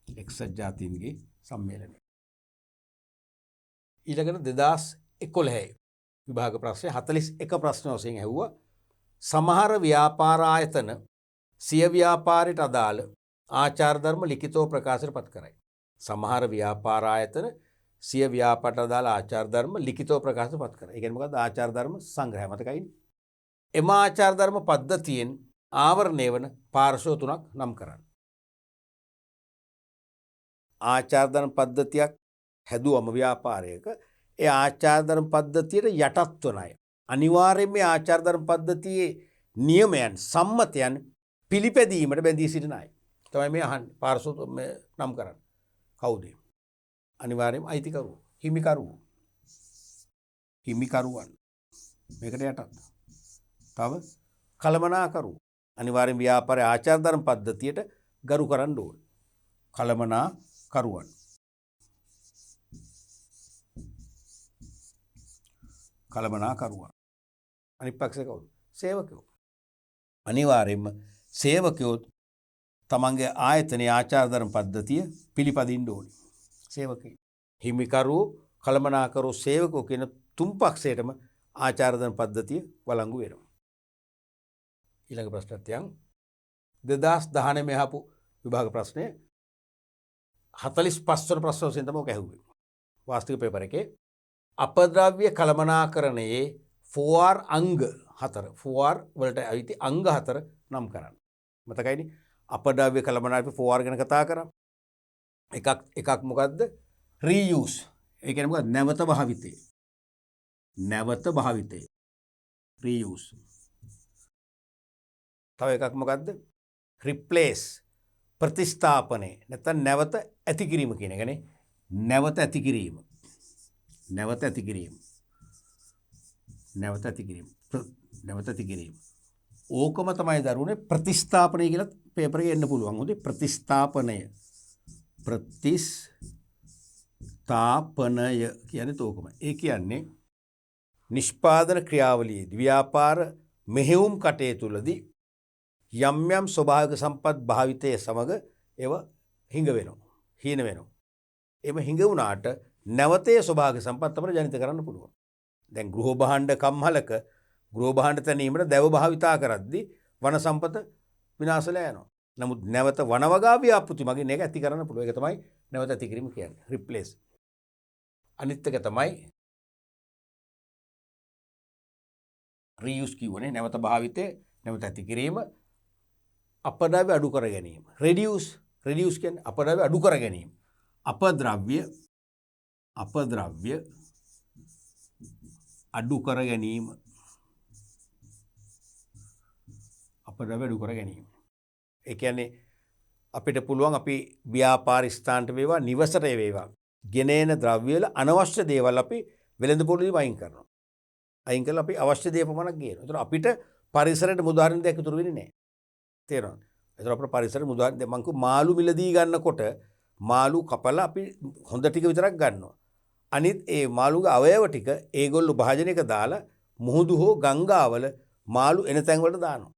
එක්සත් ජාතීන්ගේ සම්මේලනය. ඊළඟට 2011 විභාග ප්‍රශ්නය 41 ප්‍රශ්න වශයෙන් ඇහුවා. සමහර ව්‍යාපාර ආයතන සිය ව්‍යාපාරයට අදාළ ආචාර ධර්ම ලිඛිතව ප්‍රකාශයට පත් කරයි. සමහර ව්‍යාපාර ආයතන සිය ව්‍යාපාරයට අදාළ ආචාර ධර්ම ලිඛිතව ප්‍රකාශයට පත් කරයි. ඒ කියන්නේ මොකද්ද? ආචාර ධර්ම සංග්‍රහය මතකයිනේ. එම ආචාර ධර්ම පද්ධතියෙන් ආවරණය වන පාර්ශ්ව තුනක් නම් කරන්න. ආචාර ධර්ම පද්ධතියක් හැදුවම ව්‍යාපාරයක ඒ ආචාර ධර්ම පද්ධතියට යටත් වන අය අනිවාර්යයෙන්ම මේ ආචාර ධර්ම පද්ධතියේ නියමයන් සම්මතයන් පිළිපැදීමට බැඳී සිටින අය තමයි මේ අහන්නේ. පාර්ශ්ව නම් කරන්න. කවුද? අනිවාර්යයෙන්ම අයිතිකරුවෝ, හිමිකරුවන් මේකට යටත්. තව කළමනාකරුවෝ අනිවාර්යයෙන් ව්‍යාපාරයේ ආචාර ධර්ම පද්ධතියට ගරු කරන්න ඕනේ. කළමනාකරුවන්. අනිත් පක්ෂේ කවුද? සේවකයෝ. අනිවාර්යයෙන්ම සේවකයෝ තමන්ගේ ආයතනයේ ආචාර ධර්ම පද්ධතිය පිළිපදින්න ඕනේ. සේවකයෝ, හිමිකරුවෝ, කළමනාකරුවෝ, සේවකයෝ කියන තුන් පක්ෂයටම ආචාර ධර්ම පද්ධතිය වළංගු වෙනවා. ඊළඟ ප්‍රශ්නත් යන් 2019 අහපු විභාග ප්‍රශ්නය 45 වන ප්‍රශ්න වශයෙන් තමයි ඔක ඇහුවේ. වාස්තික පේපර් එකේ අපද්‍රව්‍ය කළමනාකරණයේ 4R අංග 4 4R වලට අයිති අංග 4 නම් කරන්න. මතකයිනේ? අපද්‍රව්‍ය කළමනාකරණය 4R ගැන කතා කරා. එකක් මොකද්ද? reuse. ඒ කියන්නේ මොකද්ද? නැවත භාවිතය. reuse. තව එකක් මොකද්ද? replace. ප්‍රතිස්ථාපනය. නැත්නම් නැවත ඇති කිරීම කියන එකනේ. නැවත ඇති කිරීම. ඕකම තමයි දරුවනේ ප්‍රතිස්ථාපනය කියලා පේපර් එකේ එන්න පුළුවන්. හොඳේ ප්‍රතිස්ථාපනය කියන්නේ ඕකම. ඒ කියන්නේ නිෂ්පාදන ක්‍රියාවලියේදී ව්‍යාපාර මෙහෙයුම් කටයුතුවලදී යම් ස්වභාවික සම්පත් භාවිතයේ සමග ඒව හීන වෙනවා. එම හිඟ වුණාට නැවතේ ස්වභාවික සම්පත් අපිට ජනිත කරන්න පුළුවන්. දැන් ගෘහ භාණ්ඩ කම්හලක ගෘහ භාණ්ඩ තැනීමට දැව භාවිතා කරද්දී වන සම්පත විනාශ වෙලා යනවා. නමුත් නැවත වනවගා ව්‍යාපෘති මගින් ඒක ඇති කරන්න පුළුවන්. ඒක තමයි නැවත ඇති කිරීම කියන්නේ. රිප්ලේස්. අනිත් එක තමයි රීයුස් කියවනේ නැවත භාවිතේ නැවත ඇති කිරීම. අපද්‍රව්‍ය අඩු කර ගැනීම. රෙඩියුස් කියන්නේ අපද්‍රව්‍ය අඩු කර ගැනීම. අපද්‍රව්‍ය අඩු කර ගැනීම. ඒ කියන්නේ අපිට පුළුවන් අපි ව්‍යාපාර ස්ථානට වේවා නිවසට වේවා ගෙනෙන ද්‍රව්‍ය වල අනවශ්‍ය දේවල් අපි වෙළඳ පොළේදී වයින් කරනවා. අයින් කරලා අපි අවශ්‍ය දේ පමණක් ගේනවා. ඒතර අපිට පරිසරයට මුදාහරින දෙයක් ඉතුරු වෙන්නේ නැහැ. තේරෙනවද? එතකොට අපේ පරිසර මුදා මං කිව්වා මාළු මිලදී ගන්නකොට මාළු කපලා අපි හොඳ ටික විතරක් ගන්නවා. අනිත් ඒ මාළුගේ අවයව ටික ඒගොල්ලෝ භාජනයක දාලා මුහුදු හෝ ගංගාවල මාළු එන තැන් වලට දානවා.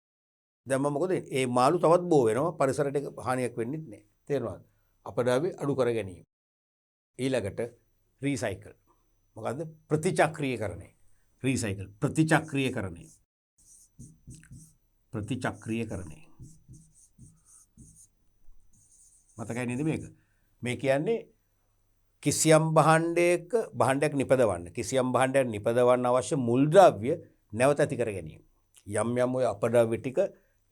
දැන් මම මොකද ඒ මාළු තවත් බෝ වෙනවා පරිසරයට හානියක් වෙන්නේ නැහැ. තේරෙනවද? අපද්‍රව්‍ය අඩු කර ගැනීම. ඊළඟට රීසයිකල්. මොකද්ද? ප්‍රතිචක්‍රීයකරණය. රීසයිකල් ප්‍රතිචක්‍රීයකරණය. ප්‍රතිචක්‍රීයකරණය. මතකයි නේද මේක? මේ කියන්නේ කිසියම් භාණ්ඩයක් නිපදවන්න. කිසියම් භාණ්ඩයක් නිපදවන්න අවශ්‍ය මුල් ද්‍රව්‍ය නැවත ඇති කර ගැනීම. යම් යම් ඔය අපද්‍රව්‍ය ටික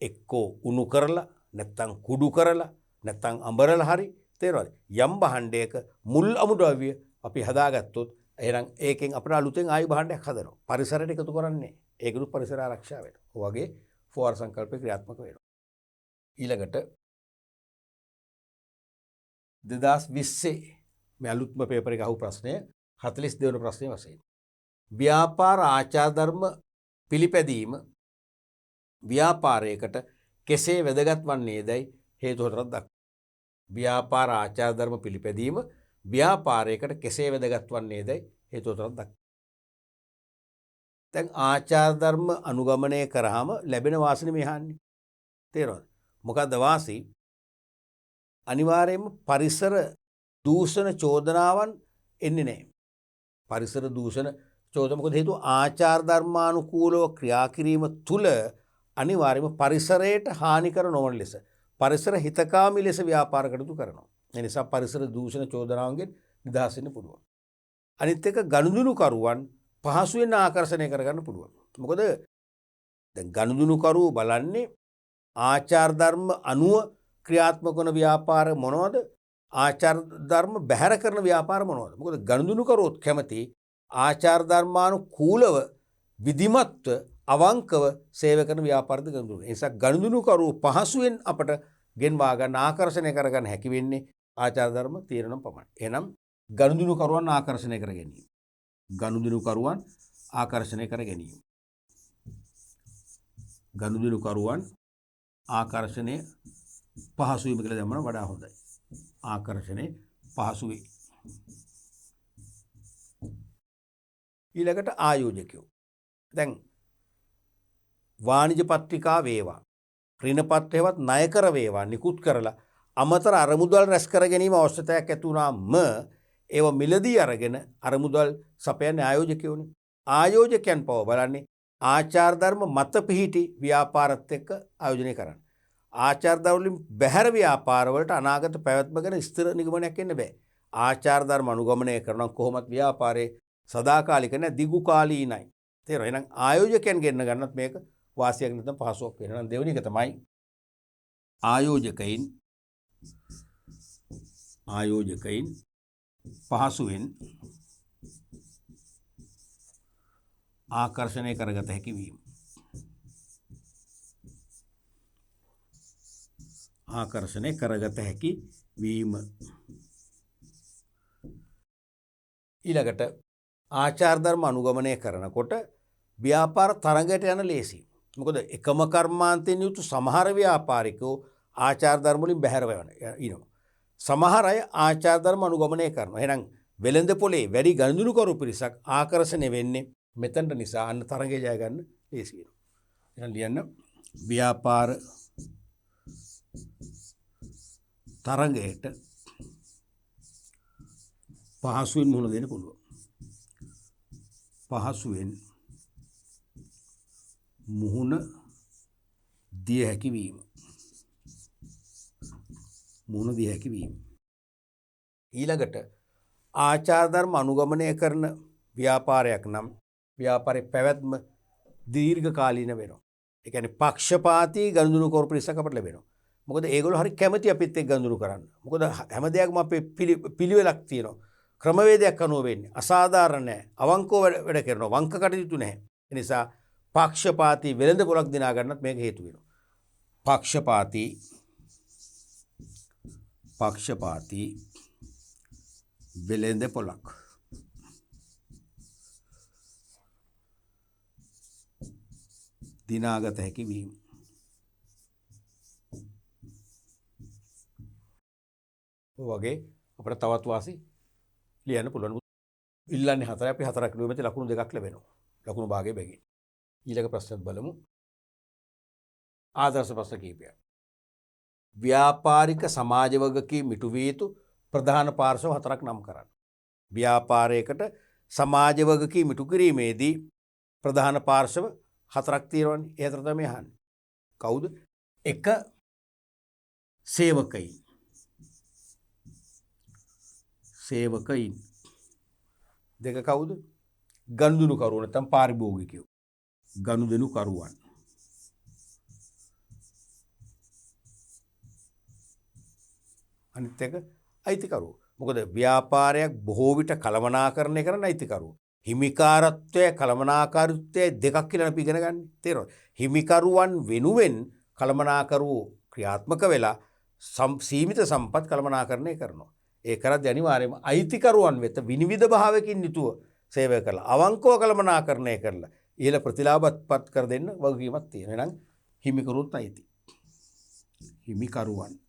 එක්කෝ උණු කරලා නැත්තම් කුඩු කරලා නැත්තම් අඹරලා හරි තේරෙනවද? යම් භාණ්ඩයක මුල් අමුද්‍රව්‍ය අපි හදාගත්තොත් එහෙනම් ඒකෙන් අපිට අලුතෙන් ආයු භාණ්ඩයක් හදනවා. පරිසරයට එකතු කරන්නේ. ඒකලු පරිසර ආරක්ෂා වෙනවා. ඔය වගේ ෆෝර් සංකල්පේ ක්‍රියාත්මක වෙනවා. ඊළඟට 2020 මේ අලුත්ම පේපර් එක අහු ප්‍රශ්නය 42 වෙනි ප්‍රශ්නේ වශයෙන්. ව්‍යාපාර ආචාර ධර්ම පිළිපැදීම ව්‍යාපාරයකට කෙසේ වැදගත් වන්නේදයි හේතු හතරක් දක්වනවා. ව්‍යාපාර ආචාර ධර්ම පිළිපැදීම ව්‍යාපාරයකට කෙසේ වැදගත් වන්නේදයි හේතු හතරක් දක්වනවා. දැන් ආචාර ධර්ම අනුගමනය කරාම ලැබෙන වාසිය මෙහාන්නේ. තේරෙනවද? මොකද්ද වාසි? අනිවාර්යයෙන්ම පරිසර දූෂණ චෝදනාවන් එන්නේ නැහැ. පරිසර දූෂණ චෝදන මොකද හේතුව ආචාර ධර්මානුකූලව ක්‍රියා කිරීම තුළ අනිවාර්යයෙන්ම පරිසරයට හානිකර නොවන ලෙස පරිසර හිතකාමී ලෙස ව්‍යාපාර කටයුතු කරනවා. ඒ නිසා පරිසර දූෂණ චෝදනාවන්ගෙන් නිදහස් වෙන්න පුළුවන්. අනිත් එක ගනුදෙනුකරුවන් පහසුවෙන් ආකර්ෂණය කරගන්න පුළුවන්. මොකද දැන් ගනුදෙනුකරුවෝ බලන්නේ ආචාර ධර්ම අනුව ක්‍රියාත්මක වන ව්‍යාපාර මොනවද? ආචාර ධර්ම බැහැර කරන ව්‍යාපාර මොනවද? මොකද ගනුදෙනුකරුවොත් කැමති ආචාර ධර්මානුකූලව විධිමත්ව අවංකව සේවය කරන ව්‍යාපාරද ගනුදෙනු. ඒ නිසා ගනුදෙනුකරුවෝ පහසුවෙන් අපට ගෙන්වා ගන්න ආකර්ෂණය කරගන්න හැකි වෙන්නේ ආචාර ධර්ම තීරණ පමණයි. එහෙනම් ගනුදෙනුකරුවන් ආකර්ෂණය කර ගැනීම. ගනුදෙනුකරුවන් ආකර්ෂණය කර ගැනීම. ගනුදෙනුකරුවන් ආකර්ෂණය පහසු වීම කියලා දැම්මම වඩා හොඳයි. ආකර්ෂණය පහසු වේ. ඊළඟට ආයෝජකයෝ. දැන් වාණිජ පත්‍රිකා වේවා ඍණ පත්‍රයවත් ණය කර වේවා නිකුත් කරලා අමතර අරමුදල් රැස් කර ගැනීම අවශ්‍යතාවයක් ඇති වුණාම ඒව මිලදී අරගෙන අරමුදල් සපයන්නේ ආයෝජකයෝනේ. ආයෝජකයන් පව බලන්නේ ආචාර ධර්ම මත පිහිටි ව්‍යාපාරත් එක්ක ආයෝජනය කරන්න. ආචාර ධර්ම වලින් බැහැර ව්‍යාපාර වලට අනාගත පැවැත්ම ගැන ස්ථිර නිගමනයක් එන්න බෑ. ආචාර ධර්ම අනුගමනය කරන කොහොමත් ව්‍යාපාරයේ සදාකාලික නැ දිගු කාලීනයි. තේරෙනවද? එහෙනම් ආයෝජකයන් ගෙන්න ගන්නත් මේක වාසියක් නැත්නම් පහසුවක් වෙනවා. නම් දෙවෙනි එක තමයි ආයෝජකයින් පහසුවෙන් ආකර්ෂණය කරගත හැකි වීම. ආකර්ෂණය කරගත හැකි වීම. ඊළඟට ආචාර ධර්ම අනුගමනය කරනකොට ව්‍යාපාර තරඟයට යන ලේසි. මොකද එකම කර්මාන්තයෙන් යුතු සමහර ව්‍යාපාරිකයෝ ආචාර ධර්ම වලින් බැහැරව ඉනවා. සමහර අය ආචාර ධර්ම අනුගමනය කරනවා. එහෙනම් වෙළඳ පොලේ වැඩි ගනුදෙනුකරු පිරිසක් ආකර්ෂණය වෙන්නේ මෙතනට නිසා අන්න තරඟය ජය ගන්න ලේසි වෙනවා. එහෙනම් ලියන්න ව්‍යාපාර තරඟයට පහසුවෙන් මුහුණ දෙන්න පුළුවන්. පහසුවෙන් මුහුණ දිය හැකි වීම. මුහුණ දිය හැකි වීම. ඊළඟට ආචාර ධර්ම අනුගමනය කරන ව්‍යාපාරයක් නම් ව්‍යාපාරයේ පැවැත්ම දීර්ඝ කාලීන වෙනවා. ඒ කියන්නේ පක්ෂපාතී ගනුදෙනුකරු පිරිසක් අපට ලැබෙනවා. මොකද ඒගොල්ලෝ හරි කැමති අපිත් එක්ක ගනුදෙනු කරන්න. මොකද හැම දෙයක්ම අපේ පිළිවෙලක් තියෙනවා. ක්‍රමවේදයක් අනුව වෙන්නේ. අසාධාරණ නැහැ. අවංකව වැඩ කරනවා. වංක කටයුතු නැහැ. ඒ නිසා පක්ෂපාතී වෙළඳ පොලක් දිනා ගන්නත් මේක හේතු වෙනවා. පක්ෂපාතී වෙළඳ පොලක් දිනාගත හැකි වීම. ඔය වගේ අපිට තවත් වාසි ලියන්න පුළුවන්. ඉල්ලන්නේ 4යි අපි 4ක් ලියුවේ මැද ලකුණු 2ක් ලැබෙනවා. ලකුණු භාගයේ බැගින්. ඊළඟ ප්‍රශ්නත් බලමු. ආදර්ශ ප්‍රශ්න කිහිපයක්. ව්‍යාපාරික සමාජ වගකීම් ඉටු විය යුතු ප්‍රධාන පාර්ශ්ව 4ක් නම් කරන්න. ව්‍යාපාරයකට සමාජ වගකීම් ඉටු කිරීමේදී ප්‍රධාන පාර්ශ්ව 4ක් තියෙනවනේ. ඒ හතර තමයි අහන්නේ. කවුද? 1 සේවකයින්. සේවකයින්. 2 කවුද? ගනුදෙනුකරුවෝ නැත්නම් පාරිභෝගිකයෝ. ගනුදෙනුකරුවන්. අනිත් එක අයිතිකරුවෝ. මොකද ව්‍යාපාරයක් බොහෝ විට කළමනාකරණය කරන අයිතිකරුවෝ. හිමිකාරත්වය කළමනාකාරීත්වය දෙකක් කියලා අපි ඉගෙන ගන්න. තේරෙනවද? හිමිකරුවන් වෙනුවෙන් කළමනාකරුවෝ ක්‍රියාත්මක වෙලා සීමිත සම්පත් කළමනාකරණය කරනවා. ඒ කරද්දී අනිවාර්යයෙන්ම අයිතිකරුවන් වෙත විනිවිද භාවයකින් යුතුව සේවය කරලා අවංකව කළමනාකරණය කරලා ඉහළ ප්‍රතිලාභපත් කර දෙන්න වගකීමක් තියෙනවා. එහෙනම් හිමිකරුවොත් අයිති. හිමිකරුවන්.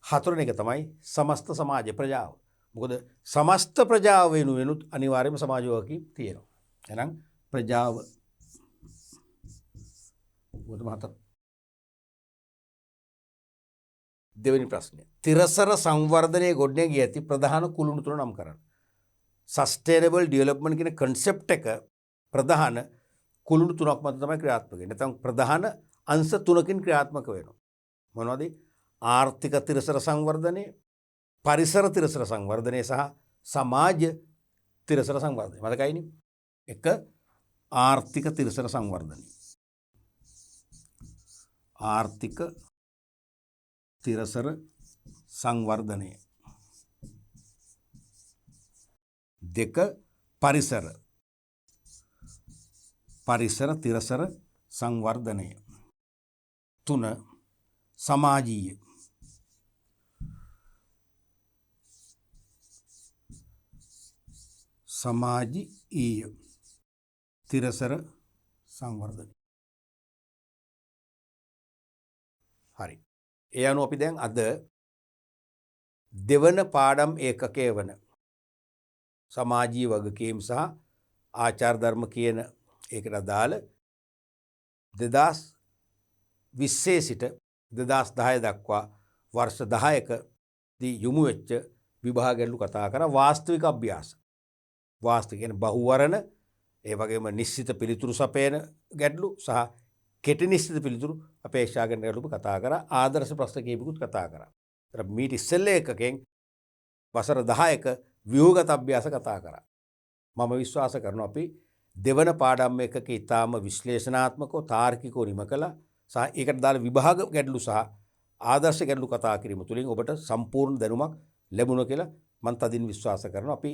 හතරවෙනි එක තමයි සමස්ත සමාජ ප්‍රජාව. මොකද සමස්ත ප්‍රජාව වෙනුවෙනුත් අනිවාර්යයෙන්ම සමාජ වගකීම් තියෙනවා. එහෙනම් ප්‍රජාව මොකද මහත දෙවෙනි ප්‍රශ්නය. තිරසර සංවර්ධනයේ ගොඩනැගී ඇති ප්‍රධාන කුළුණු තුන නම් කරන්න. සස්ටේනබල් ඩෙවලොප්මන්ට් කියන කන්සෙප්ට් එක ප්‍රධාන කුළුණු තුනක් මත තමයි ක්‍රියාත්මක වෙන්නේ. නැත්නම් ප්‍රධාන අංශ තුනකින් ක්‍රියාත්මක වෙනවා. මොනවද? ආර්ථික තිරසර සංවර්ධනය, පරිසර තිරසර සංවර්ධනය සහ සමාජ තිරසර සංවර්ධනය. මතකයිනේ? 1 ආර්ථික තිරසර සංවර්ධනය. ආර්ථික තිරසර සංවර්ධනය. 2 පරිසර තිරසර සංවර්ධනය. 3 සමාජීය තිරසර සංවර්ධනය. හරි. ඒ අනුව අපි දැන් අද දෙවන පාඩම් ඒකකය වන සමාජීය වගකීම් සහ ආචාර ධර්ම කියන ඒකට අදාළ 2020 සිට 2010 දක්වා වර්ෂ 10ක දී යොමු වෙච්ච විභාග ගැටලු කතා කරා. වාස්තවික අභ්‍යාස. වාස්තවික කියන්නේ බහුවරණ, ඒ වගේම නිශ්චිත පිළිතුරු සපයන ගැටලු සහ කෙටි නිශ්චිත පිළිතුරු අපේක්ෂා කරන ගැටලු කතා කරා. ආදර්ශ ප්‍රශ්න කීපකුත් කතා කරා. ඒතර මීට ඉස්සෙල්ලා එකකෙන් වසර 10ක ව්‍යුහගත අභ්‍යාස කතා කරා. මම විශ්වාස කරනවා අපි දෙවන පාඩම් එකක ඊටාම විශ්ලේෂණාත්මකව තාර්කිකව නිම කළා. සහ ඒකට දාලා විභාග ගැටලු සහ ආදර්ශ ගැටලු කතා කිරීම තුළින් ඔබට සම්පූර්ණ දැනුමක් ලැබුණා කියලා මම තදින් විශ්වාස කරනවා. අපි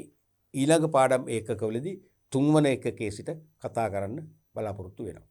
ඊළඟ පාඩම් ඒකකවලදී තුන්වන එකකේ සිට කතා කරන්න බලාපොරොත්තු වෙනවා.